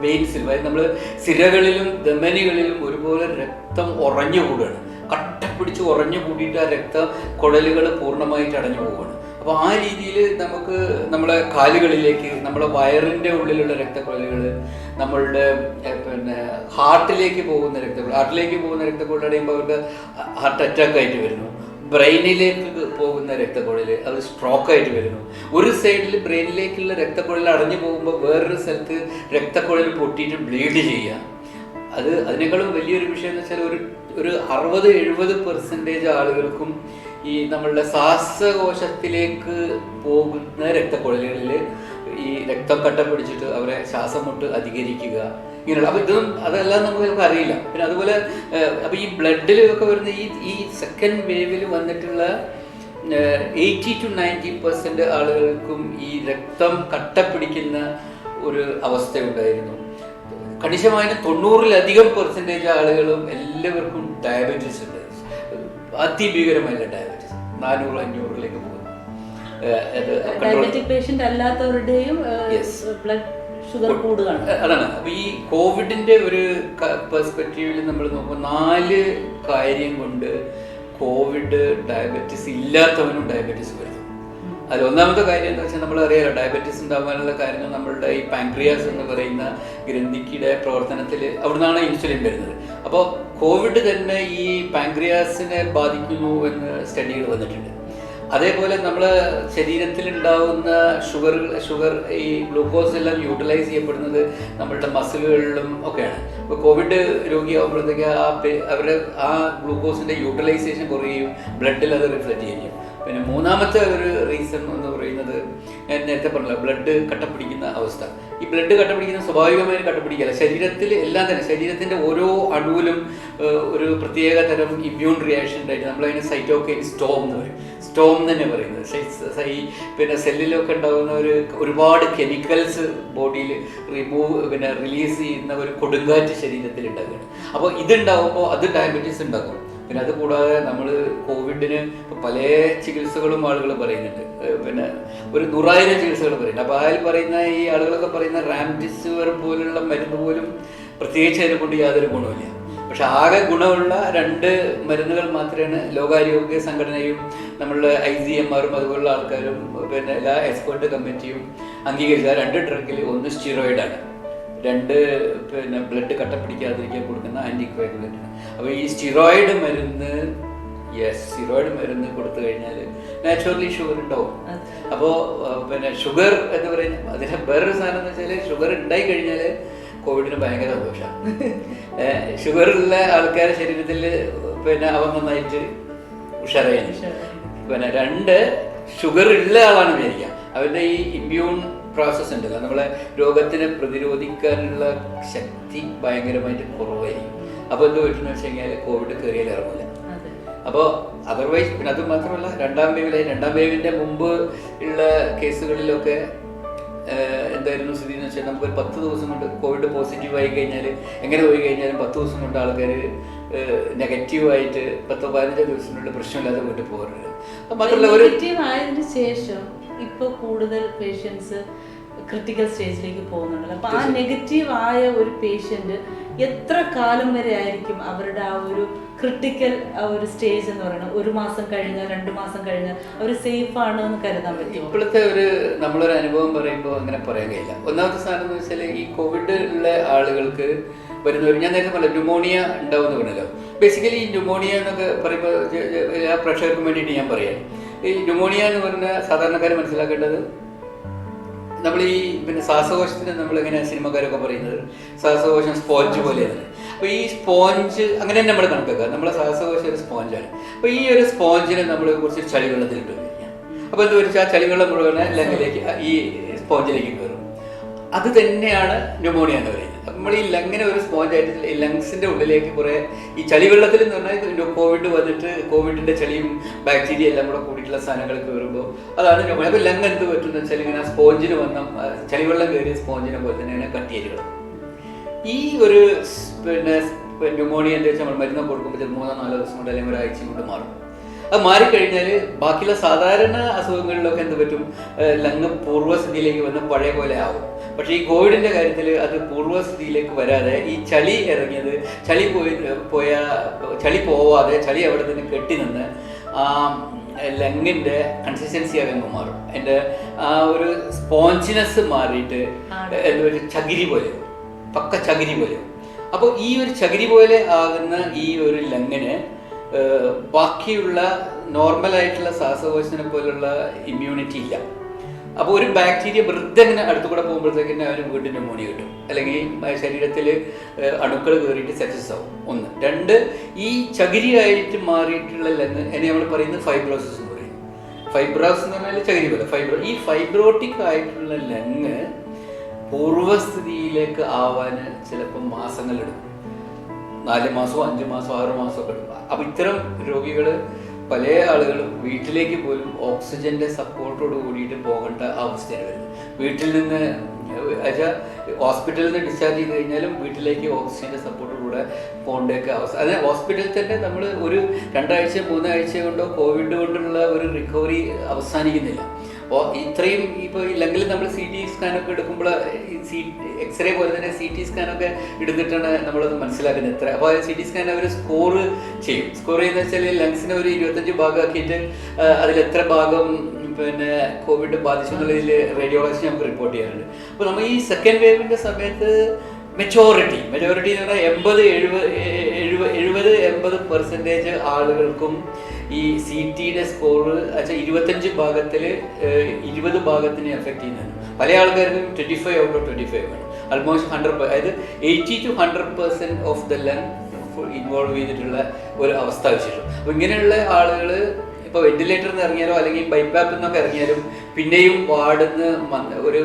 വെയിൻസിലും, അതായത് നമ്മൾ സിരകളിലും ധമനികളിലും ഒരുപോലെ രക്തം ഉറഞ്ഞുകൂടുകയാണ്. കട്ടപ്പിടിച്ച് ഉറഞ്ഞു കൂടിയിട്ട് ആ രക്തക്കുഴലുകൾ പൂർണ്ണമായിട്ട് അടഞ്ഞു പോവുകയാണ്. അപ്പോൾ ആ രീതിയിൽ നമുക്ക് നമ്മളെ കാലുകളിലേക്ക്, നമ്മളെ വയറിൻ്റെ ഉള്ളിലുള്ള രക്തക്കുഴലുകൾ, നമ്മളുടെ പിന്നെ ഹാർട്ടിലേക്ക് പോകുന്ന രക്തക്കുഴൽ അടയുമ്പോൾ അവർക്ക് ഹാർട്ട് അറ്റാക്ക് ആയിട്ട് വരുന്നു. ബ്രെയിനിലേക്ക് പോകുന്ന രക്തക്കുഴൽ അത് സ്ട്രോക്കായിട്ട് വരുന്നു. ഒരു സൈഡിൽ ബ്രെയിനിലേക്കുള്ള രക്തക്കുഴൽ അടഞ്ഞു പോകുമ്പോൾ വേറൊരു സ്ഥലത്ത് രക്തക്കുഴൽ പൊട്ടിയിട്ട് ബ്ലീഡ് ചെയ്യുക. അതിനേക്കാളും വലിയൊരു വിഷയം എന്ന് വെച്ചാൽ ഒരു 60-70% ആളുകൾക്കും ഈ നമ്മളുടെ ശ്വാസകോശത്തിലേക്ക് പോകുന്ന രക്തക്കുഴലുകളിൽ ഈ രക്തം കട്ട പിടിച്ചിട്ട് അവരെ ശ്വാസം മുട്ട് അധികരിക്കുക ഇങ്ങനെയുള്ള. അപ്പോൾ അതെല്ലാം നമുക്ക് അറിയില്ല. പിന്നെ അതുപോലെ അപ്പോൾ ഈ ബ്ലഡിലൊക്കെ വരുന്ന ഈ സെക്കൻഡ് വേവിൽ വന്നിട്ടുള്ള 80-90% ആളുകൾക്കും ഈ രക്തം കട്ട പിടിക്കുന്ന ഒരു അവസ്ഥയുണ്ടായിരുന്നു. കണിശമായ 90% ആളുകളും എല്ലാവർക്കും ഡയബറ്റീസ് ഉണ്ട്. അതിഭീകരമായിട്ടുള്ള ഡയബറ്റീസ് 400-500 പോകുന്നു. ഡയബറ്റിക് പേഷ്യന്റ് അല്ലാത്തവരുടെയും ബ്ലഡ് ഷുഗർ കൂടുകയാണ്. അതാണ്. അപ്പോൾ ഈ കോവിഡിന്റെ ഒരു പെർസ്പെക്റ്റീവിൽ നമ്മൾ നോക്കുമ്പോൾ 4 കാര്യം കൊണ്ട് കോവിഡ് ഡയബറ്റീസ് ഇല്ലാത്തവനും ഡയബറ്റീസ് വരുന്നു. അതിൽ ഒന്നാമത്തെ കാര്യം എന്താ വെച്ചാൽ നമ്മളറിയാലോ, ഡയബറ്റീസ് ഉണ്ടാകാനുള്ള കാരണം നമ്മളുടെ ഈ പാൻക്രിയാസ് എന്ന് പറയുന്ന ഗ്രന്ഥിയുടെ പ്രവർത്തനത്തിൽ അവിടുന്നാണ് ഇൻസുലിൻ വരുന്നത്. അപ്പോൾ കോവിഡ് തന്നെ ഈ പാൻക്രിയാസിനെ ബാധിക്കുന്നു എന്ന് സ്റ്റഡികൾ വന്നിട്ടുണ്ട്. അതേപോലെ നമ്മൾ ശരീരത്തിൽ ഉണ്ടാകുന്ന ഷുഗർ ഈ ഗ്ലൂക്കോസ് എല്ലാം യൂട്ടിലൈസ് ചെയ്യപ്പെടുന്നത് നമ്മളുടെ മസിലുകളിലും ഒക്കെയാണ്. ഇപ്പോൾ കോവിഡ് രോഗിയാകുമ്പോഴത്തേക്ക് അവരുടെ ആ ഗ്ലൂക്കോസിൻ്റെ യൂട്ടിലൈസേഷൻ കുറയുകയും ബ്ലഡിൽ അത് റിഫ്ലക്റ്റ് ചെയ്യും. പിന്നെ മൂന്നാമത്തെ ഒരു റീസൺ എന്ന് പറയുന്നത് ഞാൻ നേരത്തെ പറഞ്ഞില്ല, ബ്ലഡ് കട്ടപ്പിടിക്കുന്ന അവസ്ഥ. ഈ ബ്ലഡ് കട്ടപ്പിടിക്കുന്ന സ്വാഭാവികമായും കട്ടപ്പിടിക്കില്ല, ശരീരത്തിൽ എല്ലാം തന്നെ ശരീരത്തിൻ്റെ ഓരോ അണുവിലും ഒരു പ്രത്യേക തരം ഇമ്മ്യൂൺ റിയാക്ഷൻ ഉണ്ടായിട്ട് നമ്മളതിന് സൈറ്റോകൈൻ സ്റ്റോം എന്ന് പറയും. സ്റ്റോം തന്നെ പറയുന്നത് പിന്നെ സെല്ലിലൊക്കെ ഉണ്ടാകുന്ന ഒരുപാട് കെമിക്കൽസ് ബോഡിയിൽ റിലീസ് ചെയ്യുന്ന ഒരു കൊടുങ്കാറ്റ് ശരീരത്തിൽ ഉണ്ടാക്കുകയാണ്. അപ്പോൾ ഇതുണ്ടാകുമ്പോൾ അത് ഡയബറ്റീസ് ഉണ്ടാക്കും. പിന്നെ അത് കൂടാതെ നമ്മൾ കോവിഡിന് പല ചികിത്സകളും ആളുകൾ പറയുന്നുണ്ട്. പിന്നെ ഒരു 100,000 ചികിത്സകൾ പറയുന്നുണ്ട്. അപ്പോൾ അതിൽ പറയുന്ന ഈ ആളുകളൊക്കെ പറയുന്ന റാംഡിസിവിർ പോലുള്ള മരുന്ന് പോലും പ്രത്യേകിച്ച് അതിനെ കൊണ്ട് യാതൊരു ഗുണമില്ല. പക്ഷെ ആകെ ഗുണമുള്ള 2 മരുന്നുകൾ മാത്രമാണ് ലോകാരോഗ്യ സംഘടനയും നമ്മളുടെ ICMRും അതുപോലുള്ള ആൾക്കാരും പിന്നെ എല്ലാ എക്സ്പേർട്ട് കമ്മിറ്റിയും അംഗീകരിച്ച 2 ഡ്രഗിൽ ഒന്ന് സ്റ്റിറോയിഡാണ്, 2 പിന്നെ ബ്ലഡ് കട്ടപ്പിടിക്കാതിരിക്കാൻ കൊടുക്കുന്ന ആൻറ്റികോയാഗുലൻ്റാണ്. അപ്പോൾ ഈ സ്റ്റിറോയിഡ് മരുന്ന് കൊടുത്തു കഴിഞ്ഞാൽ നാച്ചുറലി ഷുഗർ ഉണ്ടാവും. അപ്പോൾ പിന്നെ ഷുഗർ എന്ന് പറയുന്നത് അതിന് വേറൊരു സാധനം എന്ന് വെച്ചാൽ ഷുഗർ ഉണ്ടായി കഴിഞ്ഞാൽ കോവിഡിന് ഭയങ്കര ദോഷമാണ്. ഷുഗറുള്ള ആൾക്കാരുടെ ശരീരത്തിൽ പിന്നെ അവ നന്നായിട്ട് ഉഷാറായി. പിന്നെ 2 ഷുഗർ ഉള്ള ആളാണ് വിചാരിക്കുക, അവരുടെ ഈ ഇമ്മ്യൂൺ പ്രോസസ്സ് ഉണ്ടല്ലോ, നമ്മളെ രോഗത്തിനെ പ്രതിരോധിക്കാനുള്ള ശക്തി ഭയങ്കരമായിട്ട് കുറവായിരിക്കും. അപ്പോൾ എന്ത് പറ്റുമെന്ന് വെച്ച് കഴിഞ്ഞാൽ കോവിഡ് കയറിയാൽ ഇറങ്ങില്ല. അപ്പോൾ അതർവൈസ് പിന്നെ അത് മാത്രമല്ല, 2ാം വേവിൻ്റെ മുമ്പ് ഉള്ള കേസുകളിലൊക്കെ എന്തായിരുന്നു സ്ഥിതി എന്ന് വെച്ചാൽ നമുക്കൊരു 10 ദിവസം കൊണ്ട് കോവിഡ് പോസിറ്റീവ് ആയി കഴിഞ്ഞാൽ എങ്ങനെ പോയി കഴിഞ്ഞാലും 10 ദിവസം കൊണ്ട് ആൾക്കാർ നെഗറ്റീവായിട്ട് 10-15 ദിവസത്തിനുള്ള പ്രശ്നമില്ലാതെ വീട്ടിൽ പോകാറുണ്ട്. മാത്രമല്ല ഒരു നെഗറ്റീവ് ആയതിനു ശേഷം ഇപ്പോൾ കൂടുതൽ പേഷ്യൻസ് ക്രിട്ടിക്കൽ സ്റ്റേജിലേക്ക് പോകുന്നുണ്ടല്ലോ. അപ്പോൾ ആ നെഗറ്റീവ് ആയ ഒരു പേഷ്യൻ്റ് എത്ര കാലം വരെ ആയിരിക്കും അവരുടെ ആ ഒരു ക്രിട്ടിക്കൽ ആ ഒരു സ്റ്റേജ് എന്ന് പറയുന്നത്? 1 മാസം കഴിഞ്ഞാൽ 2 മാസം കഴിഞ്ഞാൽ അവർ സേഫ് ആണ് എന്ന് കരുതാൻ പറ്റും? ഇപ്പോഴത്തെ നമ്മളൊരു അനുഭവം പറയുമ്പോൾ അങ്ങനെ പറയാൻ കഴിയില്ല. ഒന്നാമത്തെ സാധനം എന്ന് വെച്ചാൽ ഈ കോവിഡ് ഉള്ള ആളുകൾക്ക് വരുന്നവർ, ഞാൻ നേരത്തെ പറഞ്ഞ ന്യൂമോണിയ ഉണ്ടാവുമെന്ന് പറഞ്ഞല്ലോ. ബേസിക്കലി ഈ ന്യൂമോണിയ എന്നൊക്കെ പറയുമ്പോൾ എല്ലാ പ്രേക്ഷകർക്കും വേണ്ടിയിട്ട് ഞാൻ പറയാം, ഈ ന്യൂമോണിയ എന്ന് പറഞ്ഞാൽ സാധാരണക്കാർ മനസ്സിലാക്കേണ്ടത്, നമ്മൾ ഈ ശ്വാസകോശത്തിന് നമ്മളിങ്ങനെ സിനിമക്കാരൊക്കെ പറയുന്നത് ശ്വാസകോശം സ്പോഞ്ച് പോലെയാണ്. അപ്പോൾ ഈ സ്പോഞ്ച് അങ്ങനെ തന്നെ നമ്മൾ കണക്കാക്കുക, നമ്മളെ ശ്വാസകോശം ഒരു സ്പോഞ്ചാണ്. അപ്പോൾ ഈ ഒരു സ്പോഞ്ചിനെ നമ്മൾ കുറച്ച് ചളിവെള്ളത്തിലിട്ട് വയ്ക്കുക. അപ്പോൾ എന്താ വെച്ചാൽ ആ ചളിവെള്ളം മുഴുവനെ ലങ്ങിലേക്ക് ഈ സ്പോഞ്ചിലേക്ക് കയറും. അത് തന്നെയാണ് ന്യൂമോണിയ എന്ന് പറയുന്നത്. നമ്മൾ ഈ ലങ്ങിനെ ഒരു സ്പോഞ്ചായിട്ട് ഈ ലങ്സിൻ്റെ ഉള്ളിലേക്ക് കുറേ ഈ ചളിവെള്ളത്തിൽ എന്ന് പറഞ്ഞാൽ കോവിഡ് വന്നിട്ട് കോവിഡിൻ്റെ ചളിയും ബാക്ടീരിയ എല്ലാം കൂടെ കൂടിയിട്ടുള്ള സാധനങ്ങൾ കയറുമ്പോൾ അതാണ് ന്യൂമോണിയ. അപ്പോൾ ലങ് എന്ത് പറ്റുമെന്ന് വെച്ചാൽ ഇങ്ങനെ സ്പോഞ്ചിന് വന്ന ചളിവെള്ളം കയറിയ സ്പോഞ്ചിനെ പോലെ തന്നെ ഇങ്ങനെ കട്ടിയേരുകൾ. ഈ ഒരു ന്യൂമോണിയ എന്താ വെച്ചാൽ നമ്മൾ മരുന്ന് കൊടുക്കുമ്പോൾ 3-4 ദിവസം കൊണ്ട് അല്ലെങ്കിൽ ഒരാഴ്ച കൊണ്ട് മാറും. അത് മാറിക്കഴിഞ്ഞാൽ ബാക്കിയുള്ള സാധാരണ അസുഖങ്ങളിലൊക്കെ എന്ത് പറ്റും, ലങ് പൂർവ്വസ്ഥിതിയിലേക്ക് വന്ന് പഴയ പോലെ ആവും. പക്ഷേ ഈ കോവിഡിൻ്റെ കാര്യത്തിൽ അത് പൂർവ്വസ്ഥിതിയിലേക്ക് വരാതെ ഈ ചളി ഇറങ്ങിയത് ചളി പോവാതെ ചളി അവിടെ തന്നെ കെട്ടി നിന്ന് ആ ലങ്ങിൻ്റെ കൺസിസ്റ്റൻസി അങ്ങ് മാറും. എൻ്റെ ആ ഒരു സ്പോഞ്ചിനെസ് മാറിയിട്ട് എന്താ പറയുക ചകിരി പോലെ, പക്ക ചകിരി പോലെ. അപ്പോൾ ഈ ഒരു ചകിരി പോലെ ആകുന്ന ഈ ഒരു ലങ്ങിന് ബാക്കിയുള്ള നോർമലായിട്ടുള്ള ശ്വാസകോശത്തിനെ പോലുള്ള ഇമ്മ്യൂണിറ്റി ഇല്ല. അപ്പോൾ ഒരു ബാക്ടീരിയ വെറുതെ ഇങ്ങനെ അടുത്തുകൂടെ പോകുമ്പോഴത്തേക്കിന് അവന് വീണ്ടും ന്യൂമോണിയ കിട്ടും, അല്ലെങ്കിൽ ശരീരത്തിൽ അണുക്കൾ കയറിയിട്ട് സെപ്സിസ് ആവും. 1. 2, ഈ ചകിരിയായിട്ട് മാറിയിട്ടുള്ള ലങ് എന്നെ നമ്മൾ പറയുന്നത് ഫൈബ്രോസിസ് എന്ന് പറയും. ഫൈബ്രോസ് എന്ന് പറഞ്ഞാൽ ചകിരി പോലെ ഈ ഫൈബ്രോട്ടിക് ആയിട്ടുള്ള ലങ് പൂർവ്വസ്ഥിതിയിലേക്ക് ആവാൻ ചിലപ്പോൾ മാസങ്ങളെടുക്കും. 4 മാസമോ 5 മാസമോ 6 മാസമോ ഒക്കെ എടുക്കും. അപ്പം ഇത്തരം രോഗികൾ പല ആളുകളും വീട്ടിലേക്ക് പോലും ഓക്സിജൻ്റെ സപ്പോർട്ടോട് കൂടിയിട്ട് പോകേണ്ട അവസ്ഥയാണ് വരുന്നത്. വീട്ടിൽ നിന്ന് ഹോസ്പിറ്റലിൽ നിന്ന് ഡിസ്ചാർജ് ചെയ്ത് കഴിഞ്ഞാലും വീട്ടിലേക്ക് ഓക്സിജൻ്റെ സപ്പോർട്ടോടുകൂടെ പോകേണ്ടൊക്കെ അവസ്ഥ. അത് ഹോസ്പിറ്റലിൽ തന്നെ നമ്മൾ ഒരു 2 ആഴ്ച 3 ആഴ്ച കൊണ്ടോ കോവിഡ് കൊണ്ടുള്ള ഒരു റിക്കവറി അവസാനിക്കുന്നില്ല. അപ്പോൾ ഇത്രയും ഇപ്പോൾ ഇല്ലെങ്കിൽ നമ്മൾ CT സ്കാനൊക്കെ എടുക്കുമ്പോൾ എക്സ്റേ പോലെ തന്നെ CT സ്കാനൊക്കെ എടുത്തിട്ടാണ് നമ്മളത് മനസ്സിലാക്കുന്നത് എത്ര. അപ്പോൾ CT സ്കാൻ അവർ സ്കോർ ചെയ്യും. സ്കോർ ചെയ്യുന്ന വെച്ചാൽ ലങ്സിനെ ഒരു 25 ഭാഗമാക്കിയിട്ട് അതിലെത്ര ഭാഗം കോവിഡ് ബാധിച്ചു എന്നുള്ളതിൽ റേഡിയോളജി നമുക്ക് റിപ്പോർട്ട് ചെയ്യാറുണ്ട്. അപ്പോൾ നമ്മൾ ഈ സെക്കൻഡ് വേവിൻ്റെ സമയത്ത് മെജോറിറ്റി എന്ന് പറഞ്ഞാൽ 70-80% ആളുകൾക്കും ഈ CTയുടെ സ്കോർ 25 ഭാഗത്തിൽ 20 ഭാഗത്തിന് എഫക്റ്റ് ചെയ്യുന്നുണ്ട്. പല ആൾക്കാർക്കും 25 ഔട്ട് ഓഫ് 25 ആണ്. ആൾമോസ്റ്റ് 100%, അതായത് 80-100% ഓഫ് ദ ലങ് ഇൻവോൾവ് ചെയ്തിട്ടുള്ള ഒരു അവസ്ഥാവിശേഷം. അപ്പോൾ ഇങ്ങനെയുള്ള ആളുകൾ ഇപ്പോൾ വെന്റിലേറ്ററിൽ നിന്ന് ഇറങ്ങിയാലോ അല്ലെങ്കിൽ ബൈപ്പാപ്പിൽ നിന്നൊക്കെ ഇറങ്ങിയാലും പിന്നെയും വാർഡിന്ന്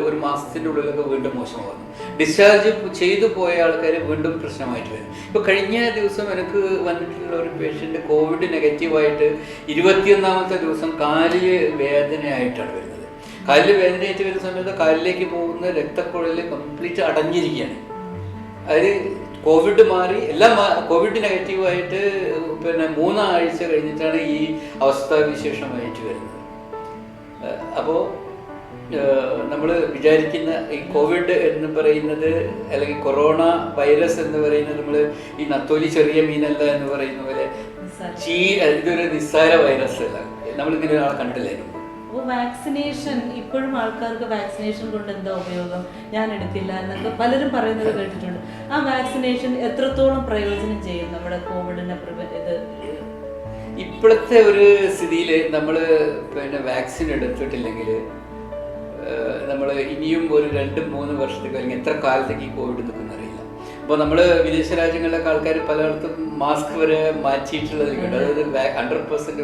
ഒരു മാസത്തിൻ്റെ ഉള്ളിലൊക്കെ വീണ്ടും മോശമാകുന്നു. ഡിസ്ചാർജ് ചെയ്തു പോയ ആൾക്കാർ വീണ്ടും പ്രശ്നമായിട്ട് വരും. ഇപ്പോൾ കഴിഞ്ഞ ദിവസം എനിക്ക് വന്നിട്ടുള്ള ഒരു പേഷ്യൻ്റ് കോവിഡ് നെഗറ്റീവായിട്ട് 21ാമത്തെ ദിവസം കാലിൽ വേദനയായിട്ടാണ് വരുന്നത്. കാലിൽ വേദനയായിട്ട് വരുന്ന സമയത്ത് കാലിലേക്ക് പോകുന്ന രക്തക്കുഴൽ കംപ്ലീറ്റ് അടഞ്ഞിരിക്കുകയാണ്. അതായത് കോവിഡ് മാറി എല്ലാം കോവിഡ് നെഗറ്റീവായിട്ട് 3 ആഴ്ച കഴിഞ്ഞിട്ടാണ് ഈ അവസ്ഥാവിശേഷമായിട്ട് വരുന്നത്. അപ്പോൾ നമ്മൾ വിചാരിക്കുന്ന ഈ കോവിഡ് എന്ന് പറയുന്നത് അല്ലെങ്കിൽ കൊറോണ വൈറസ് എന്ന് പറയുന്നത് നമ്മൾ ഈ നത്തോലി ചെറിയ മീനല്ല എന്ന് പറയുന്ന പോലെ ഇതൊരു നിസ്സാര വൈറസ് അല്ല. നമ്മളിങ്ങനെ ഒരാളെ കണ്ടില്ലായിരുന്നു. അപ്പോൾ വാക്സിനേഷൻ ഇപ്പോഴും ആൾക്കാർക്ക് വാക്സിനേഷൻ കൊണ്ട് എന്താ ഉപയോഗം, ഞാൻ എടുത്തില്ല എന്നൊക്കെ പലരും പറയുന്നത് കേട്ടിട്ടുണ്ട്. ആ വാക്സിനേഷൻ എത്രത്തോളം പ്രയോജനം ചെയ്യും നമ്മുടെ കോവിഡിനെ ഇപ്പോഴത്തെ ഒരു സ്ഥിതിയിൽ നമ്മൾ വാക്സിൻ എടുത്തിട്ടില്ലെങ്കിൽ നമ്മൾ ഇനിയും ഒരു 2-3 വർഷത്തേക്ക് അല്ലെങ്കിൽ എത്ര കാലത്തേക്ക് ഈ കോവിഡ് നിൽക്കുന്നറിയില്ല. അപ്പോൾ നമ്മൾ വിദേശ രാജ്യങ്ങളിലൊക്കെ ആൾക്കാർ പലയിടത്തും മാസ്ക് വരെ മാറ്റിയിട്ടുള്ളതൊക്കെ ഉണ്ട്. അതായത് 100%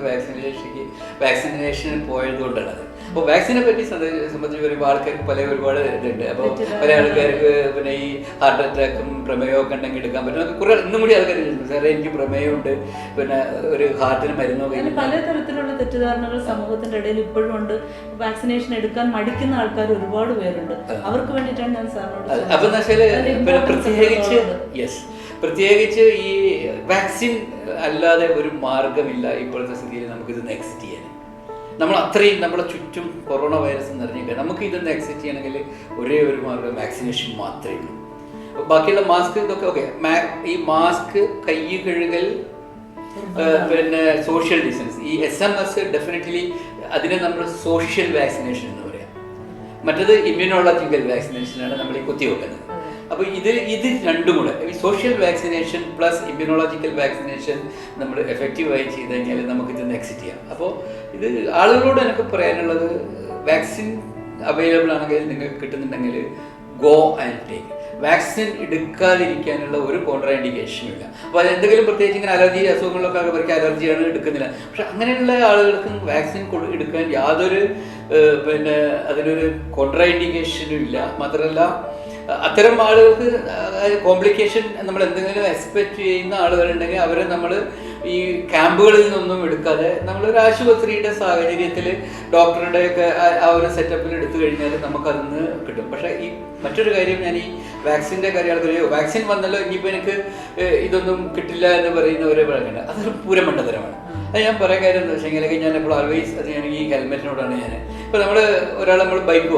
വാക്സിനേഷൻ പോയതുകൊണ്ടാണത്. അപ്പോൾ വാക്സിനെ പറ്റി സംബന്ധിച്ച് വരുമ്പോൾ ആൾക്കാർക്ക് ഒരുപാട് ഇതുണ്ട്. അപ്പോൾ പല ആൾക്കാർക്ക് പിന്നെ ഈ ഹാർട്ട് അറ്റാക്കും പ്രമേയമൊക്കെ ഉണ്ടെങ്കിൽ എടുക്കാൻ പറ്റും. കുറെ ഇന്നും കൂടി ആൾക്കാർ സാറേ എനിക്ക് പ്രമേയമുണ്ട്, പിന്നെ ഒരു ഹാർട്ടിന് മരുന്നോ കഴിഞ്ഞാൽ പലതരത്തിലുള്ള തെറ്റിദ്ധാരണകൾ സമൂഹത്തിന്റെ ഇടയിൽ ഇപ്പോഴും ഉണ്ട്. വാക്സിനേഷൻ എടുക്കാൻ മടിക്കുന്ന ആൾക്കാർ ഒരുപാട് പേരുണ്ട്. അവർക്ക് വേണ്ടിയിട്ടാണ് ഞാൻ സാറിനോട്. അപ്പൊ പ്രത്യേകിച്ച് ഈ വാക്സിൻ അല്ലാതെ ഒരു മാർഗമില്ല ഇപ്പോഴത്തെ സ്ഥിതിയിൽ നമുക്കിത് എക്സിറ്റ് ചെയ്യാൻ. നമ്മൾ അത്രയും നമ്മുടെ ചുറ്റും കൊറോണ വൈറസ് നിറഞ്ഞിട്ട് നമുക്ക് ഇതൊന്ന് എക്സിറ്റ് ചെയ്യണമെങ്കിൽ ഒരേ ഒരു മാർഗം വാക്സിനേഷൻ മാത്രമേ ഉള്ളൂ. ബാക്കിയുള്ള മാസ്ക് ഇതൊക്കെ ഓക്കെ. ഈ മാസ്ക്, കൈ കഴുകൽ, പിന്നെ സോഷ്യൽ ഡിസ്റ്റൻസ്, ഈ SMS ഡെഫിനറ്റ്ലി അതിനെ നമ്മൾ സോഷ്യൽ വാക്സിനേഷൻ എന്ന് പറയാം. മറ്റത് ഇമ്മ്യൂണോളജിക്കൽ വാക്സിനേഷനാണ് നമ്മൾ ഈ കുത്തിവെക്കുന്നത്. അപ്പോൾ ഇത് രണ്ടും കൂടെ ഈ social vaccination plus immunological vaccination നമ്മൾ എഫക്റ്റീവായി ചെയ്ത് കഴിഞ്ഞാൽ നമുക്കിതൊന്ന് എക്സിറ്റ് ചെയ്യാം. അപ്പോൾ ഇത് ആളുകളോട് എനിക്ക് പറയാനുള്ളത്, വാക്സിൻ അവൈലബിൾ ആണെങ്കിൽ നിങ്ങൾക്ക് കിട്ടുന്നുണ്ടെങ്കിൽ ഗോ ആൻഡ് ടേക്ക്. വാക്സിൻ എടുക്കാതിരിക്കാനുള്ള ഒരു കോൺട്രാ ഇൻഡിക്കേഷനും ഇല്ല. അപ്പോൾ അത് എന്തെങ്കിലും പ്രത്യേകിച്ച് ഇങ്ങനെ അലർജി അസുഖങ്ങളിലൊക്കെ അവർക്ക് അലർജിയാണ് എടുക്കുന്നില്ല. പക്ഷെ അങ്ങനെയുള്ള ആളുകൾക്ക് വാക്സിൻ എടുക്കാൻ യാതൊരു പിന്നെ അതിനൊരു കോൺട്രാ ഇൻഡിക്കേഷനും ഇല്ല. മാത്രമല്ല അത്തരം ആളുകൾക്ക് കോംപ്ലിക്കേഷൻ നമ്മൾ എന്തെങ്കിലും എക്സ്പെക്റ്റ് ചെയ്യുന്ന ആളുകളുണ്ടെങ്കിൽ അവരെ നമ്മൾ ഈ ക്യാമ്പുകളിൽ നിന്നൊന്നും എടുക്കാതെ നമ്മളൊരു ആശുപത്രിയുടെ സാഹചര്യത്തിൽ ഡോക്ടറുടെയൊക്കെ ആ ഒരു സെറ്റപ്പിൽ എടുത്തു കഴിഞ്ഞാൽ നമുക്കതിന്ന് കിട്ടും. പക്ഷേ ഈ മറ്റൊരു കാര്യം, ഞാൻ ഈ വാക്സിൻ്റെ കാര്യം ആൾക്കാർ വാക്സിൻ വന്നല്ലോ ഇനിയിപ്പോൾ എനിക്ക് ഇതൊന്നും കിട്ടില്ല എന്ന് പറയുന്നവരെ പറയുന്നുണ്ട്. അതൊരു പൂരമണ്ഡലമാണ്. അത് ഞാൻ പറയാൻ കാര്യം എന്താ വെച്ചെങ്കിൽ ഞാൻ എപ്പോൾ ആൾവേസ് അത് ഞാൻ ഈ ഹെൽമെറ്റിനോടാണ് ഞാൻ. ഇപ്പോൾ നമ്മൾ ബൈക്ക്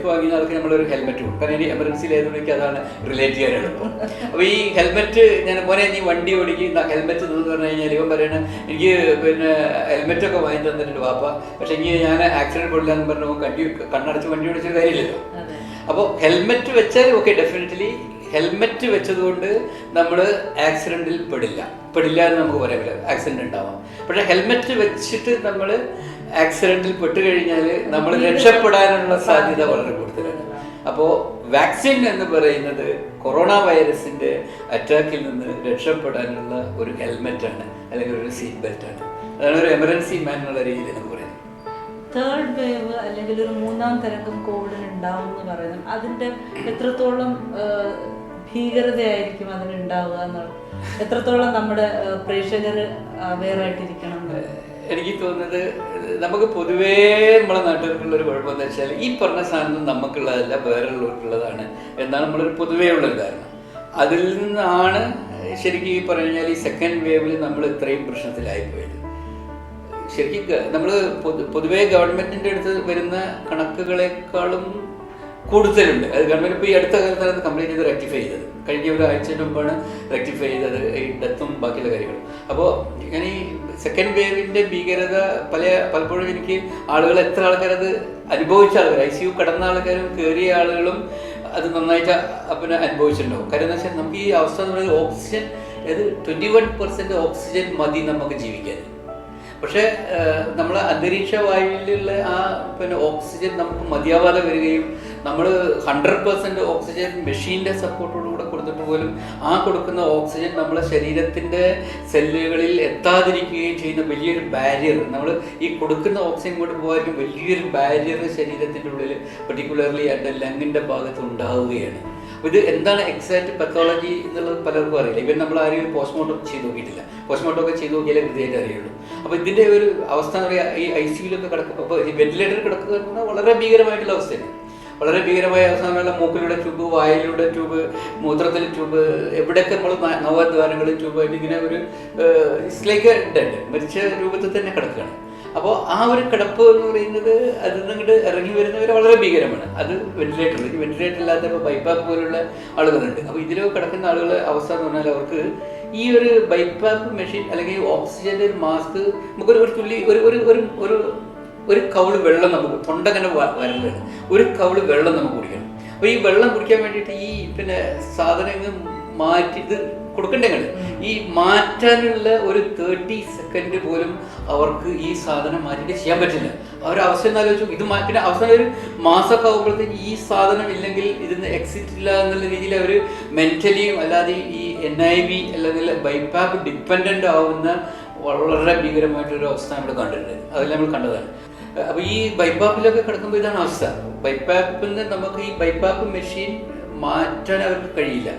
വാങ്ങിയ ആൾക്ക് നമ്മളൊരു ഹെൽമെറ്റ് കൊടുക്കും. കാരണം ഇനി എമർജൻസിയിൽ ഏതുകൊണ്ടെങ്കിൽ അതാണ് റിലേറ്റ് ചെയ്യാനെളുപ്പം. അപ്പോൾ ഈ ഹെൽമെറ്റ് ഞാൻ മോനെ നീ വണ്ടി ഓടിക്കുന്ന ഹെൽമെറ്റ് എന്ന് പറഞ്ഞു കഴിഞ്ഞാൽ ഇവൻ പറയണ എനിക്ക് പിന്നെ ഹെൽമെറ്റൊക്കെ വാങ്ങി തന്നിട്ടുണ്ട് വാപ്പ, പക്ഷെ എനിക്ക് ഞാൻ ആക്സിഡൻറ്റ് പെടില്ല എന്ന് പറഞ്ഞു കണ്ണടച്ച് വണ്ടി ഓടിച്ച കാര്യമില്ലല്ലോ. അപ്പോൾ ഹെൽമെറ്റ് വെച്ചാൽ ഓക്കെ, ഡെഫിനറ്റ്ലി ഹെൽമെറ്റ് വെച്ചതുകൊണ്ട് നമ്മൾ ആക്സിഡൻറ്റിൽ പെടില്ല എന്ന് നമുക്ക് പറയാൻ പറ്റില്ല. ആക്സിഡൻറ്റ് ഉണ്ടാവാം. പക്ഷേ ഹെൽമെറ്റ് വെച്ചിട്ട് നമ്മൾ ആക്സിഡൻറ്റിൽ പെട്ട് കഴിഞ്ഞാൽ നമ്മൾ രക്ഷപ്പെടാനുള്ള സാധ്യത വളരെ കൂടുതലാണ്. അപ്പോൾ വാക്സിൻ എന്ന് പറയുന്നത് കൊറോണ വൈറസിൻ്റെ അറ്റാക്കിൽ നിന്ന് രക്ഷപ്പെടാനുള്ള ഒരു ഹെൽമെറ്റാണ്, അല്ലെങ്കിൽ ഒരു സീറ്റ് ബെൽറ്റാണ്. അതാണ് ഒരു എമർജൻസി മാൻ എന്നുള്ള രീതിയിൽ നമുക്ക് പറയുന്നത്. തേർഡ് വേവ് അല്ലെങ്കിൽ ഒരു മൂന്നാം തരംഗം കോവിഡിന് ഉണ്ടാവും എന്ന് പറയുന്നത് അതിൻ്റെ എത്രത്തോളം ഭീകരതയായിരിക്കും അതിനുണ്ടാവുക എന്നുള്ളത്, എത്രത്തോളം നമ്മുടെ പ്രേക്ഷകർ അവെയർ ആയിട്ടിരിക്കണം? എനിക്ക് തോന്നുന്നത് നമുക്ക് പൊതുവേ നമ്മളെ നാട്ടുകാർക്കുള്ളൊരു കുഴപ്പമെന്ന് വെച്ചാൽ ഈ പറഞ്ഞ സാധനം നമുക്കുള്ളതല്ല വേറെയുള്ളവർക്കുള്ളതാണ് എന്നാണ് നമ്മളൊരു പൊതുവേ ഉള്ളൊരു ധാരണ. അതിൽ നിന്നാണ് ശരിക്കും ഈ പറഞ്ഞു കഴിഞ്ഞാൽ ഈ സെക്കൻഡ് വേവിൽ നമ്മൾ ഇത്രയും പ്രശ്നത്തിലായിപ്പോയത്. ശരിക്കും നമ്മൾ പൊതുവേ ഗവൺമെൻറ്റിൻ്റെ അടുത്ത് വരുന്ന കണക്കുകളെക്കാളും കൂടുതലുണ്ട്. അത് ഗവൺമെൻറ് ഇപ്പോൾ ഈ അടുത്ത കാലത്താണ് അത് കംപ്ലീറ്റ് ചെയ്ത് റെക്ടിഫൈ ചെയ്തത്. കഴിഞ്ഞ ഒരാഴ്ച മുമ്പാണ് റെക്ടിഫൈ ചെയ്തത് ഈ ഡെത്തും ബാക്കിയുള്ള കാര്യങ്ങളും. അപ്പോൾ ഞാൻ ഈ സെക്കൻഡ് വേവിൻ്റെ ഭീകരത പലപ്പോഴും എനിക്ക് എത്ര ആൾക്കാരത് അനുഭവിച്ച ആൾക്കാർ, ICU കടന്ന ആൾക്കാരും കയറിയ ആളുകളും അത് നന്നായിട്ട് പിന്നെ അനുഭവിച്ചിട്ടുണ്ടാവും. കാര്യം എന്ന് വെച്ചാൽ നമുക്ക് ഈ അവസ്ഥ എന്ന് പറയുന്നത് ഓക്സിജൻ, അതായത് 21% ഓക്സിജൻ മതി നമുക്ക് ജീവിക്കാൻ. പക്ഷേ നമ്മൾ അന്തരീക്ഷ വായുവിലുള്ള ആ പിന്നെ ഓക്സിജൻ നമുക്ക് മതിയാവാതെ വരികയും നമ്മൾ 100% ഓക്സിജൻ മെഷീൻ്റെ സപ്പോർട്ടോടുകൂടെ കൊടുത്തിട്ട് പോലും ആ കൊടുക്കുന്ന ഓക്സിജൻ നമ്മളെ ശരീരത്തിൻ്റെ സെല്ലുകളിൽ എത്താതിരിക്കുകയും ചെയ്യുന്ന വലിയൊരു ബാരിയർ, നമ്മൾ ഈ കൊടുക്കുന്ന ഓക്സിജൻ കൊണ്ട് പോകാനും വലിയൊരു ബാരിയർ ശരീരത്തിൻ്റെ ഉള്ളിൽ പെർട്ടിക്കുലർലി എൻ്റെ ലങ്ങിൻ്റെ ഭാഗത്ത് ഉണ്ടാവുകയാണ്. അപ്പോൾ ഇത് എന്താണ് എക്സാക്റ്റ് പത്തോളജി എന്നുള്ളത് പലർക്കും അറിയില്ല. ഇവൻ നമ്മൾ ആരും പോസ്റ്റ്മോർട്ടം ചെയ്ത് നോക്കിയിട്ടില്ല. പോസ്റ്റ്മോർട്ടം ഒക്കെ ചെയ്ത് നോക്കിയാലേ കൃത്യമായിട്ട് അറിയുള്ളൂ. അപ്പോൾ ഇതിൻ്റെ ഒരു അവസ്ഥ എന്ന് പറയുക, ഈ ICUലൊക്കെ കിടക്കുക, അപ്പോൾ ഈ വെന്റിലേറ്ററിൽ കിടക്കുക എന്ന് പറഞ്ഞാൽ വളരെ ഭീകരമായിട്ടുള്ള അവസ്ഥയാണ്. വളരെ ഭീകരമായ അവസ്ഥ. മൂക്കിലൂടെ ട്യൂബ്, വായിലൂടെ ട്യൂബ്, മൂത്രത്തിൽ ട്യൂബ്, എവിടെയൊക്കെ നമ്മൾ നവദ്വാരങ്ങളിൽ ട്യൂബായിട്ട് ഇങ്ങനെ ഒരു ലൈക്ക് ഡെഡ് മരിച്ച രൂപത്തിൽ തന്നെ കിടക്കുകയാണ്. അപ്പോൾ ആ ഒരു കിടപ്പ് എന്ന് പറയുന്നത് അതിൽ നിന്നിട്ട് ഇറങ്ങി വരുന്നവർ വളരെ ഭീകരമാണ്. അത് വെന്റിലേറ്റർ ഇല്ലാത്തപ്പോൾ ബൈപ്പാപ്പ് പോലുള്ള ആളുകളുണ്ട്. അപ്പോൾ ഇതിൽ കിടക്കുന്ന ആളുകളുടെ അവസ്ഥ എന്ന് പറഞ്ഞാൽ അവർക്ക് ഈ ഒരു ബൈപ്പാപ്പ് മെഷീൻ അല്ലെങ്കിൽ ഓക്സിജൻ്റെ ഒരു മാസ്ക് നമുക്കൊരു തുള്ളി ഒരു കവിള് വെള്ളം നമുക്ക് തൊണ്ടങ്ങനെ വരലാണ്, ഒരു കവിള് വെള്ളം നമുക്ക് കുടിക്കണം. അപ്പോൾ ഈ വെള്ളം കുടിക്കാൻ വേണ്ടിയിട്ട് ഈ പിന്നെ സാധനങ്ങൾ മാറ്റി ഇത് കൊടുക്കണ്ടെങ്കിൽ ഈ മാറ്റാനുള്ള ഒരു 30 സെക്കൻഡ് പോലും അവർക്ക് ഈ സാധനം മാറ്റിയിട്ട് ചെയ്യാൻ പറ്റില്ല. അവരവസ്ഥ എന്നാലോചിച്ചു. ഇത് പിന്നെ അവസാനം ഒരു മാസമൊക്കെ ആകുമ്പോഴത്തേക്ക് ഈ സാധനം ഇല്ലെങ്കിൽ ഇതിന് എക്സിറ്റ് ഇല്ല എന്നുള്ള രീതിയിൽ അവർ മെൻ്റലിയും അല്ലാതെ ഈ NIV അല്ലെങ്കിൽ ബൈപ്പാപ്പ് ഡിപ്പെൻഡൻ്റ് ആവുന്ന വളരെ ഭീകരമായിട്ടൊരു അവസ്ഥ നമ്മൾ കണ്ടിട്ടുണ്ട്. അതെല്ലാം നമ്മൾ കണ്ടതാണ്. അപ്പോൾ ഈ ബൈപ്പാപ്പിലൊക്കെ കിടക്കുമ്പോൾ ഇതാണ് അവസ്ഥ. ബൈപ്പാപ്പിൽ നിന്ന് നമുക്ക് ഈ ബൈപ്പാപ്പ് മെഷീൻ മാറ്റാൻ അവർക്ക് കഴിയില്ല.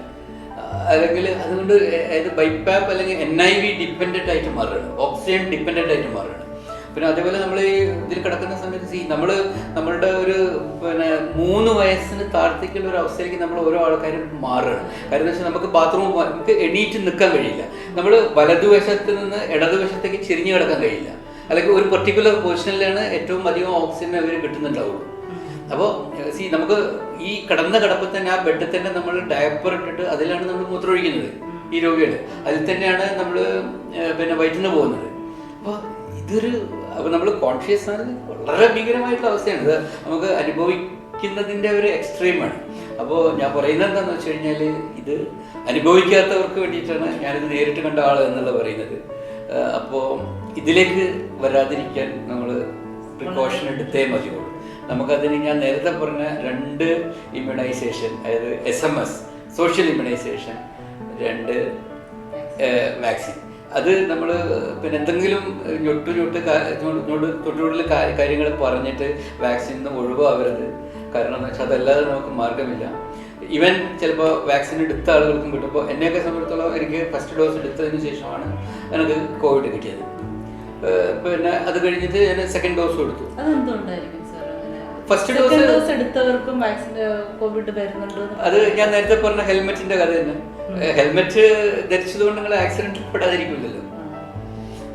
അല്ലെങ്കിൽ അതുകൊണ്ട് അതായത് ബൈപ്പാപ്പ് അല്ലെങ്കിൽ NIV ഡിപ്പെൻഡൻ്റ് ആയിട്ട് മാറുകയാണ്, ഓക്സിജൻ ഡിപ്പെൻഡൻ്റ് ആയിട്ട് മാറുകയാണ്. പിന്നെ അതേപോലെ നമ്മൾ ഈ ഇതിൽ കിടക്കുന്ന സമയത്ത് നമ്മളുടെ ഒരു 3 വയസ്സിന് താഴത്തേക്കുള്ള ഒരു അവസ്ഥയിലേക്ക് നമ്മൾ ഓരോ ആൾക്കാരും മാറുകയാണ്. കാര്യം എന്ന് വെച്ചാൽ നമുക്ക് ബാത്റൂം നമുക്ക് എണീറ്റ് നിൽക്കാൻ കഴിയില്ല. നമ്മൾ വലതുവശത്ത് നിന്ന് ഇടതുവശത്തേക്ക് ചെരിഞ്ഞു കിടക്കാൻ കഴിയില്ല. അല്ലെങ്കിൽ ഒരു പെർട്ടിക്കുലർ പൊസിഷനിലാണ് ഏറ്റവും അധികം ഓക്സിജൻ അവർ കിട്ടുന്നുണ്ടാവുള്ളൂ. അപ്പോൾ നമുക്ക് ഈ കിടപ്പിൽ തന്നെ ആ ബെഡിൽ തന്നെ നമ്മൾ ഡയപ്പർ ഇട്ടിട്ട് അതിലാണ് നമ്മൾ മൂത്രമൊഴിക്കുന്നത് ഈ രോഗികൾ. അതിൽ തന്നെയാണ് നമ്മൾ വയറ്റിൽ നിന്ന് പോകുന്നത്. അപ്പോൾ നമ്മൾ കോൺഷ്യസ് ആണ്, വളരെ ഭീകരമായിട്ടുള്ള അവസ്ഥയാണ് ഇത്. നമുക്ക് അനുഭവിക്കുന്നതിൻ്റെ ഒരു എക്സ്ട്രീമാണ്. അപ്പോൾ ഞാൻ പറയുന്നത് എന്താണെന്ന് വെച്ച് കഴിഞ്ഞാൽ, ഇത് അനുഭവിക്കാത്തവർക്ക് വേണ്ടിയിട്ടാണ് ഞാനിത് നേരിട്ട് കണ്ട ആൾ എന്നുള്ള പറയുന്നത്. അപ്പോൾ ഇതിലേക്ക് വരാതിരിക്കാൻ നമ്മൾ പ്രിക്കോഷൻ എടുത്തേ മതിയുള്ളൂ. നമുക്കതിന് ഞാൻ നേരത്തെ പറഞ്ഞ 2 ഇമ്മ്യൂണൈസേഷൻ, അതായത് SMS സോഷ്യൽ ഇമ്മ്യൂണൈസേഷൻ, 2 വാക്സിൻ, അത് നമ്മൾ എന്തെങ്കിലും തൊട്ടുകൂടുതൽ കാര്യങ്ങൾ പറഞ്ഞിട്ട് വാക്സിൻ നിന്ന് ഒഴിവാകരുത്. കാരണം എന്ന് വെച്ചാൽ അതല്ലാതെ നമുക്ക് മാർഗമില്ല. ഈവൻ ചിലപ്പോൾ വാക്സിൻ എടുത്ത ആളുകൾക്കും കിട്ടും. ഇപ്പോൾ എന്നെയൊക്കെ സംബന്ധിച്ചിടത്തോളം എനിക്ക് ഫസ്റ്റ് ഡോസ് എടുത്തതിന് ശേഷമാണ് എനിക്ക് കോവിഡ് കിട്ടിയത്. പിന്നെ അത് കഴിഞ്ഞിട്ട് ഞാൻ സെക്കൻഡ് ഡോസ് കൊടുത്തു. ഫസ്റ്റ് ഡോസ് എടുത്തവർക്കും കോവിഡ് വരുന്നുണ്ട്. അത് ഞാൻ നേരത്തെ പറഞ്ഞ ഹെൽമെറ്റിന്റെ കഥ തന്നെ. ഹെൽമെറ്റ് ധരിച്ചതുകൊണ്ട് നിങ്ങൾ ആക്സിഡന്റിൽ പെടാതിരിക്കില്ലല്ലോ.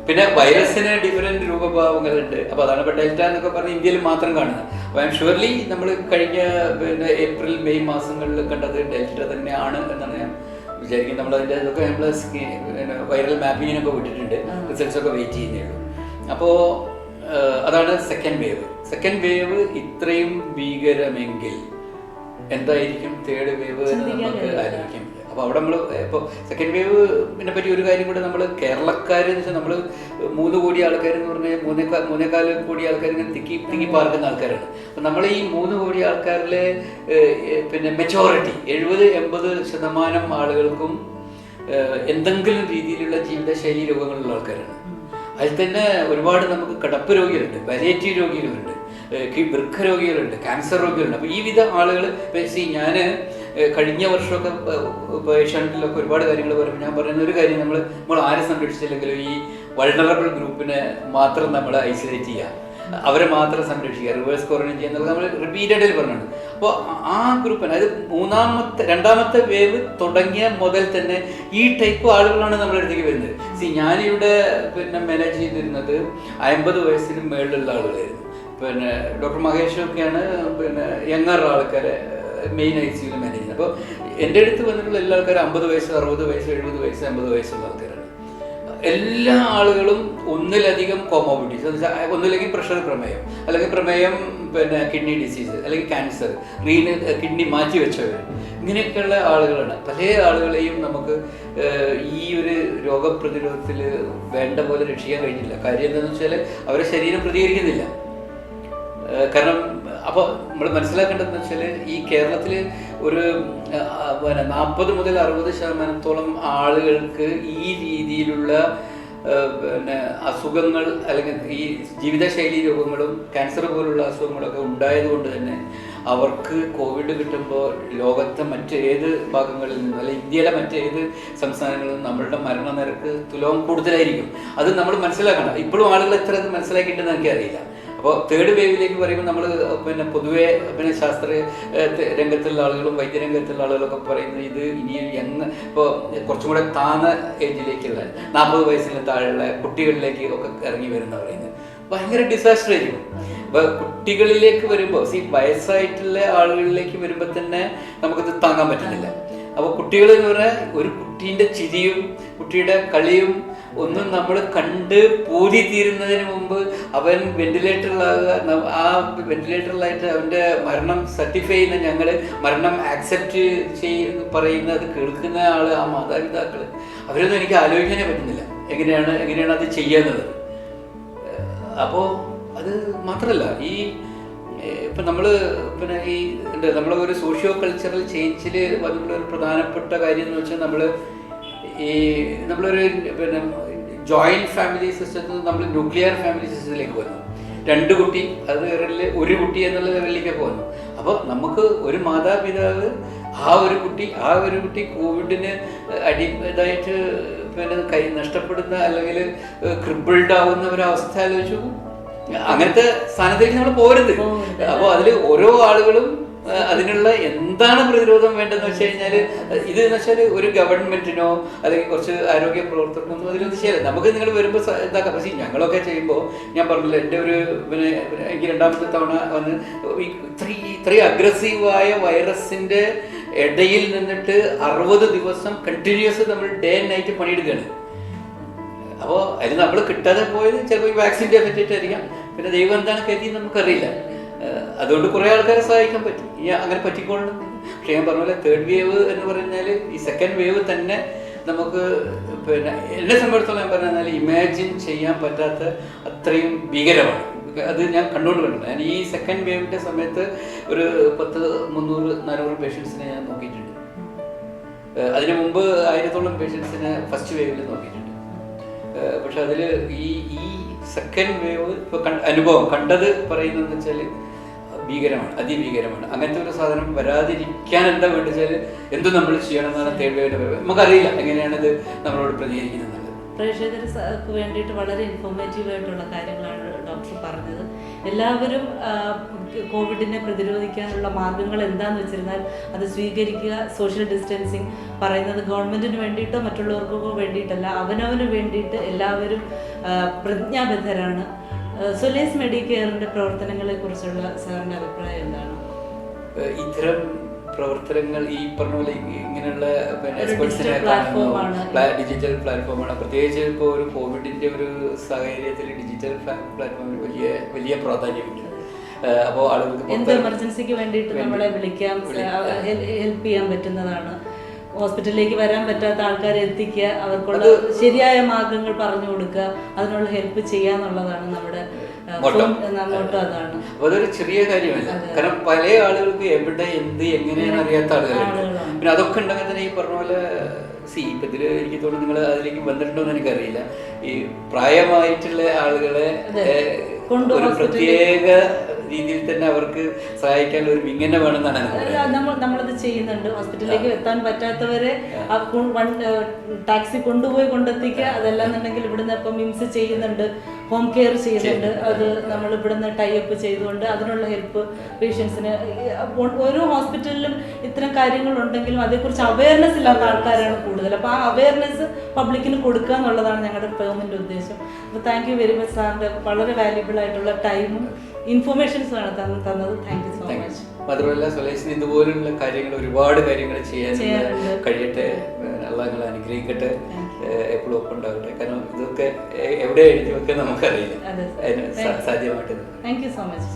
പിന്നെ വൈറസിന് ഡിഫറെന്റ് രൂപഭാവങ്ങളുണ്ട്. അപ്പോൾ അതാണ് ഇപ്പോൾ ഡെൽറ്റ എന്നൊക്കെ പറഞ്ഞ് ഇന്ത്യയിൽ മാത്രം കാണുന്നത്. അപ്പോൾ ഐ എം ഷുവർലി നമ്മൾ കഴിഞ്ഞ ഏപ്രിൽ മെയ് മാസങ്ങളിൽ കണ്ടത് ഡെൽറ്റ തന്നെയാണ് എന്നാണ് ഞാൻ വിചാരിക്കുന്നത്. നമ്മളതിൻ്റെ ഇതൊക്കെ നമ്മൾ വൈറൽ മാപ്പിങ്ങിനൊക്കെ വിട്ടിട്ടുണ്ട്, റിസൾട്ട്സ് ഒക്കെ വെയിറ്റ് ചെയ്യുന്നേ ഉള്ളൂ. അപ്പോൾ അതാണ് സെക്കൻഡ് വേവ്. ഇത്രയും ഭീകരമെങ്കിൽ എന്തായിരിക്കും തേർഡ് വേവ് നമുക്ക് ആലോചിക്കാം. അപ്പോൾ അവിടെ നമ്മൾ ഇപ്പോൾ സെക്കൻഡ് വേവിനെ പറ്റി ഒരു കാര്യം കൂടെ, നമ്മൾ കേരളക്കാരെന്ന് വെച്ചാൽ നമ്മൾ 3 കോടി ആൾക്കാരെന്ന് പറഞ്ഞാൽ 3.4 കോടി ആൾക്കാർ ഇങ്ങനെ തിങ്ങി പാർക്കുന്ന ആൾക്കാരാണ്. അപ്പം നമ്മൾ ഈ 3 കോടി ആൾക്കാരിലെ മെച്ചോറിറ്റി 70-80% ആളുകൾക്കും എന്തെങ്കിലും രീതിയിലുള്ള ജീവിതശൈലി രോഗങ്ങളുള്ള ആൾക്കാരാണ്. അതിൽ തന്നെ ഒരുപാട് നമുക്ക് കിടപ്പ് രോഗികളുണ്ട്, പാലിയേറ്റീവ് രോഗികളുണ്ട്, വൃക്ക രോഗികളുണ്ട്, ക്യാൻസർ രോഗികളുണ്ട്. അപ്പോൾ ഈ വിധ ആളുകൾ ഞാൻ കഴിഞ്ഞ വർഷമൊക്കെ ഏഷ്യാനെറ്റിലൊക്കെ ഒരുപാട് കാര്യങ്ങൾ പറയുമ്പോൾ ഞാൻ പറയുന്ന ഒരു കാര്യം, നമ്മൾ ആരെ സംരക്ഷിച്ചില്ലെങ്കിലും ഈ വൾണറബിൾ ഗ്രൂപ്പിനെ മാത്രം നമ്മൾ ഐസൊലേറ്റ് ചെയ്യുക, അവരെ മാത്രം സംരക്ഷിക്കുക, റിവേഴ്സ് ക്വാറന്റൈൻ ചെയ്യുന്നത് നമ്മൾ റിപ്പീറ്റഡായി പറഞ്ഞിട്ടുണ്ട്. അപ്പോൾ ആ ഗ്രൂപ്പിന്, അതായത് രണ്ടാമത്തെ വേവ് തുടങ്ങിയ മുതൽ തന്നെ ഈ ടൈപ്പ് ആളുകളാണ് നമ്മുടെ അടുത്തേക്ക് വരുന്നത്. ഞാനിവിടെ മാനേജ് ചെയ്തിരുന്നത് 50 വയസ്സിന് മേളിലുള്ള ആളുകളായിരുന്നു. ഡോക്ടർ മഹേഷൊക്കെയാണ് യങ്ങർ ആൾക്കാരെ മെയിൻ ICUവിൽ മാനേജ് ചെയ്യുന്നത്. അപ്പോൾ എൻ്റെ അടുത്ത് വന്നിട്ടുള്ള എല്ലാ ആൾക്കാരും 50 വയസ്സ്, 60 വയസ്സ്, 70 വയസ്സ്, 50 വയസ്സുള്ള ആൾക്കാരാണ്. എല്ലാ ആളുകളും ഒന്നിലധികം കോമോബിറ്റീസ്, ഒന്നില്ലെങ്കിൽ പ്രഷർ, പ്രമേയം, അല്ലെങ്കിൽ പ്രമേയം, കിഡ്നി ഡിസീസ്, അല്ലെങ്കിൽ ക്യാൻസർ, കിഡ്നി മാറ്റി വെച്ചവർ, ഇങ്ങനെയൊക്കെയുള്ള ആളുകളാണ്. പല ആളുകളെയും നമുക്ക് ഈ ഒരു രോഗപ്രതിരോധത്തിൽ വേണ്ട പോലെ രക്ഷിക്കാൻ കഴിഞ്ഞില്ല. കാര്യം എന്താണെന്ന് വെച്ചാൽ അവരുടെ ശരീരം പ്രതികരിക്കുന്നില്ല. കാരണം അപ്പോൾ നമ്മൾ മനസ്സിലാക്കേണ്ടതെന്ന് വെച്ചാൽ ഈ കേരളത്തിൽ ഒരു 40 മുതൽ 60% ആളുകൾക്ക് ഈ രീതിയിലുള്ള അസുഖങ്ങൾ, അല്ലെങ്കിൽ ഈ ജീവിതശൈലി രോഗങ്ങളും ക്യാൻസർ പോലുള്ള അസുഖങ്ങളൊക്കെ ഉണ്ടായതുകൊണ്ട് തന്നെ അവർക്ക് കോവിഡ് കിട്ടുമ്പോൾ ലോകത്തെ മറ്റേത് ഭാഗങ്ങളിൽ നിന്നും, അല്ലെങ്കിൽ ഇന്ത്യയിലെ മറ്റേത് സംസ്ഥാനങ്ങളിൽ നിന്നും നമ്മളുടെ മരണനിരക്ക് തുലവും കൂടുതലായിരിക്കും. അത് നമ്മൾ മനസ്സിലാക്കണം. ഇപ്പോഴും ആളുകൾ എത്ര അത് മനസ്സിലാക്കിയിട്ടുണ്ടെന്ന് എനിക്കറിയില്ല. അപ്പോൾ തേർഡ് വേവിലേക്ക് പറയുമ്പോൾ നമ്മൾ പൊതുവെ ശാസ്ത്ര രംഗത്തുള്ള ആളുകളും വൈദ്യരംഗത്തുള്ള ആളുകളൊക്കെ പറയുന്നത് ഇത് ഇനി ഇപ്പോൾ കുറച്ചും കൂടെ താഴ്ന്ന ഏജിലേക്കുള്ള 40 വയസ്സിന് താഴെയുള്ള കുട്ടികളിലേക്ക് ഒക്കെ ഇറങ്ങി വരുന്ന പറയുന്നത് ഭയങ്കര ഡിസാസ്റ്റർ ആയിരിക്കും. അപ്പോൾ കുട്ടികളിലേക്ക് വരുമ്പോൾ വയസ്സായിട്ടുള്ള ആളുകളിലേക്ക് വരുമ്പോൾ തന്നെ നമുക്കത് താങ്ങാൻ പറ്റുന്നില്ല. അപ്പോൾ കുട്ടികൾ എന്ന് പറഞ്ഞാൽ ഒരു കുട്ടീൻ്റെ ചിരിയും കുട്ടിയുടെ കളിയും ഒന്നും നമ്മൾ കണ്ട് പൂതി തീരുന്നതിന് മുമ്പ് അവൻ വെന്റിലേറ്ററിലാകുക, ആ വെന്റിലേറ്ററിലായിട്ട് അവൻ്റെ മരണം സർട്ടിഫൈ ചെയ്യുന്ന ഞങ്ങൾ മരണം ആക്സെപ്റ്റ് പറയുന്നത് കേൾക്കുന്ന ആൾ, ആ മാതാപിതാക്കൾ, അവരൊന്നും എനിക്ക് ആലോചിക്കാനേ പറ്റുന്നില്ല എങ്ങനെയാണ് അത് ചെയ്യുന്നത്. അപ്പോൾ അത് മാത്രമല്ല, ഈ ഇപ്പം നമ്മൾ ഈ നമ്മളെ ഒരു സോഷ്യോ കൾച്ചറൽ ചേഞ്ചിൽ വന്നിട്ടുള്ള ഒരു പ്രധാനപ്പെട്ട കാര്യം എന്ന് വെച്ചാൽ നമ്മളൊരു ജോയിൻറ്റ് ഫാമിലി സിസ്റ്റത്തിൽ നിന്ന് നമ്മൾ ന്യൂക്ലിയർ ഫാമിലി സിസ്റ്റത്തിലേക്ക് വന്നു. 2 കുട്ടി, അത് ഒരു കുട്ടി എന്നുള്ള ലെവലിലേക്ക് പോകുന്നു. അപ്പോൾ നമുക്ക് ഒരു മാതാപിതാവ് ആ ഒരു കുട്ടി കോവിഡിന് ഇതായിട്ട് പിന്നെ കൈ നഷ്ടപ്പെടുന്ന അല്ലെങ്കിൽ ക്രിബിൾഡ് ആവുന്ന ഒരവസ്ഥ ആലോചിച്ചു. അങ്ങനത്തെ സ്ഥാനത്തേക്ക് നമ്മൾ പോരുത്. അപ്പോൾ അതിൽ ഓരോ ആളുകളും അതിനുള്ള എന്താണ് പ്രതിരോധം വേണ്ടതെന്ന് വെച്ച് കഴിഞ്ഞാൽ, ഇത് എന്ന് വെച്ചാൽ ഒരു ഗവൺമെന്റിനോ അല്ലെങ്കിൽ കുറച്ച് ആരോഗ്യ പ്രവർത്തകർക്കൊന്നും അതിലൊന്നും ചെയ്യില്ല. നമുക്ക് നിങ്ങൾ വരുമ്പോൾ ഇതാക്കാം. പക്ഷേ ഞങ്ങളൊക്കെ ചെയ്യുമ്പോൾ ഞാൻ പറഞ്ഞില്ല, എൻ്റെ ഒരു പിന്നെ എനിക്ക് 2ാമത്തെ തവണ വന്ന് ഇത്രയും അഗ്രസീവായ വൈറസിൻ്റെ ഇടയിൽ നിന്നിട്ട് 60 ദിവസം കണ്ടിന്യൂസ് നമ്മൾ ഡേ ആൻഡ് നൈറ്റ് പണിയെടുക്കുകയാണ്. അപ്പോൾ അതിൽ നമ്മൾ കിട്ടാതെ പോയത് ചിലപ്പോൾ ഈ വാക്സിൻ്റെ എഫക്റ്റായിരിക്കാം. പിന്നെ ദൈവം എന്താണ് കരുതി നമുക്കറിയില്ല. അതുകൊണ്ട് കുറേ ആൾക്കാരെ സഹായിക്കാൻ പറ്റി. ഈ അങ്ങനെ പറ്റിക്കൊള്ളണം. പക്ഷേ ഞാൻ പറഞ്ഞ പോലെ 3rd വേവ് എന്ന് പറഞ്ഞാൽ ഈ 2nd വേവ് തന്നെ നമുക്ക് പിന്നെ എന്നെ സംബന്ധിച്ചിടത്തോളം ഞാൻ പറഞ്ഞാൽ ഇമാജിൻ ചെയ്യാൻ പറ്റാത്ത അത്രയും ഭീകരമാണ്. അത് ഞാൻ കണ്ടുകൊണ്ടിട്ടുണ്ട്. ഞാൻ ഈ 2nd വേവിൻ്റെ സമയത്ത് ഒരു 300-400 പേഷ്യൻസിനെ ഞാൻ നോക്കിയിട്ടുണ്ട്. അതിന് മുമ്പ് 1000-ഓളം പേഷ്യൻസിനെ ഫസ്റ്റ് വേവിൽ നോക്കിയിട്ടുണ്ട്. പക്ഷെ അതിൽ ഈ 2nd വേവ് ഇപ്പോൾ അനുഭവം കണ്ടത് പറയുന്നതെന്ന് വെച്ചാൽ ഭീകരമാണ്, അതിഭീകരമാണ്. അങ്ങനത്തെ ഒരു സാധനം വരാതിരിക്കാൻ എന്താ വേണ്ടി വെച്ചാൽ എന്തും നമ്മൾ ചെയ്യണം എന്നാണ് 3rd വേവിൻ്റെ വേവ്. നമുക്കറിയില്ല എങ്ങനെയാണിത് നമ്മളോട് പ്രതികരിക്കുന്നത്. പ്രേക്ഷകർക്ക് വേണ്ടിയിട്ട് വളരെ ഇൻഫോർമേറ്റീവ് ആയിട്ടുള്ള കാര്യങ്ങളാണ് ഡോക്ടർ പറഞ്ഞത്. എല്ലാവരും കോവിഡിനെ പ്രതിരോധിക്കാനുള്ള മാർഗങ്ങൾ എന്താണെന്ന് വെച്ചിരുന്നാൽ അത് സ്വീകരിക്കുക. സോഷ്യൽ ഡിസ്റ്റൻസിങ് പറയുന്നത് ഗവൺമെൻറ്റിന് വേണ്ടിയിട്ടോ മറ്റുള്ളവർക്കോ വേണ്ടിയിട്ടല്ല, അവനവന് വേണ്ടിയിട്ട് എല്ലാവരും പ്രതിജ്ഞാബദ്ധരാണ്. സൊലേസ് മെഡിക്കെയറിൻ്റെ പ്രവർത്തനങ്ങളെ കുറിച്ചുള്ള സാറിൻ്റെ അഭിപ്രായം എന്താണ്? ഇത്തരം പ്രവർത്തനങ്ങൾ ഈ പറഞ്ഞ പോലെ ഇങ്ങനെയുള്ള ഡിജിറ്റൽ പ്ലാറ്റ്ഫോമാണ്. പ്രത്യേകിച്ച് ഇപ്പോൾ ഒരു കോവിഡിൻ്റെ ഒരു സാഹചര്യത്തിൽ ഡിജിറ്റൽ പ്ലാറ്റ്ഫോമിന് വലിയ പ്രാധാന്യമുണ്ട്. അപ്പോൾ ആളുകൾക്ക് എന്ത് എമർജൻസിക്ക് വേണ്ടിയിട്ട് നമ്മളെ വിളിക്കാം, ഹെൽപ്പ് ചെയ്യാൻ പറ്റുന്നതാണ്. ഹോസ്പിറ്റലിലേക്ക് വരാൻ പറ്റാത്ത ആൾക്കാരെ എത്തിക്കുക, അവർക്കുള്ള ശരിയായ മാർഗങ്ങൾ പറഞ്ഞു കൊടുക്കുക, അതിനുള്ള ഹെൽപ്പ് ചെയ്യുക എന്നുള്ളതാണ് നമ്മുടെ മോട്ടോ. അതാണ്. അപ്പോൾ അതൊരു ചെറിയ കാര്യമല്ല. കാരണം പല ആളുകൾക്ക് എവിടെ എന്ത് എങ്ങനെയാണ് അറിയാത്ത ആളുകളുണ്ട്. പിന്നെ അതൊക്കെ ഉണ്ടെങ്കിൽ തന്നെ ഈ പറഞ്ഞ പോലെ ഇപ്പം ഇതിൽ എനിക്ക് തോന്നുന്നു നിങ്ങൾ അതിലേക്ക് വന്നിട്ടുണ്ടോ എന്ന് എനിക്കറിയില്ല. ഈ പ്രായമായിട്ടുള്ള ആളുകളെ ഒരു പ്രത്യേക രീതിയിൽ തന്നെ അവർക്ക് സഹായിക്കാനുള്ള ഒരു വിങ്ങനെ വേണമെന്നാണ് നമ്മളത് ചെയ്യുന്നുണ്ട്. ഹോസ്പിറ്റലിലേക്ക് എത്താൻ പറ്റാത്തവരെ ടാക്സി കൊണ്ടെത്തിക്കുക. അതല്ലാന്നുണ്ടെങ്കിൽ ഇവിടുന്ന് ഇപ്പം മിംസ് ചെയ്യുന്നുണ്ട്, ഹോം കെയർ ചെയ്യുന്നുണ്ട്. അത് നമ്മൾ ഇവിടുന്ന് ടൈപ്പ് ചെയ്തുകൊണ്ട് അതിനുള്ള ഹെൽപ്പ് പേഷ്യൻസിന്. ഓരോ ഹോസ്പിറ്റലിലും ഇത്തരം കാര്യങ്ങളുണ്ടെങ്കിലും അതേക്കുറിച്ച് അവയർനെസ് ഇല്ലാത്ത ആൾക്കാരാണ് കൂടുതൽ. അപ്പോൾ ആ അവയർനെസ് പബ്ലിക്കിന് കൊടുക്കുക എന്നുള്ളതാണ് ഞങ്ങളുടെ ഫേമിൻ്റെ ഉദ്ദേശം. അപ്പോൾ താങ്ക് യു വെരി മച്ച് സാറിൻ്റെ വളരെ വാല്യുബിൾ ആയിട്ടുള്ള ടൈമും ഇൻഫർമേഷൻസുമാണ് തന്നത്. Thank you so much. മാത്രമല്ല സൊലേസിന് ഇതുപോലുള്ള കാര്യങ്ങൾ ഒരുപാട് കാര്യങ്ങൾ ചെയ്യാൻ കഴിയട്ടെ. അള്ളാഹ് നിങ്ങളെ അനുഗ്രഹിക്കട്ടെ, എപ്പോഴും ഒപ്പം ഉണ്ടാവട്ടെ. കാരണം ഇതൊക്കെ എവിടെ എഴുതി വെക്കാൻ നമുക്കറിയില്ല, അതിന് സാധ്യമായിട്ട്. Thank you so much.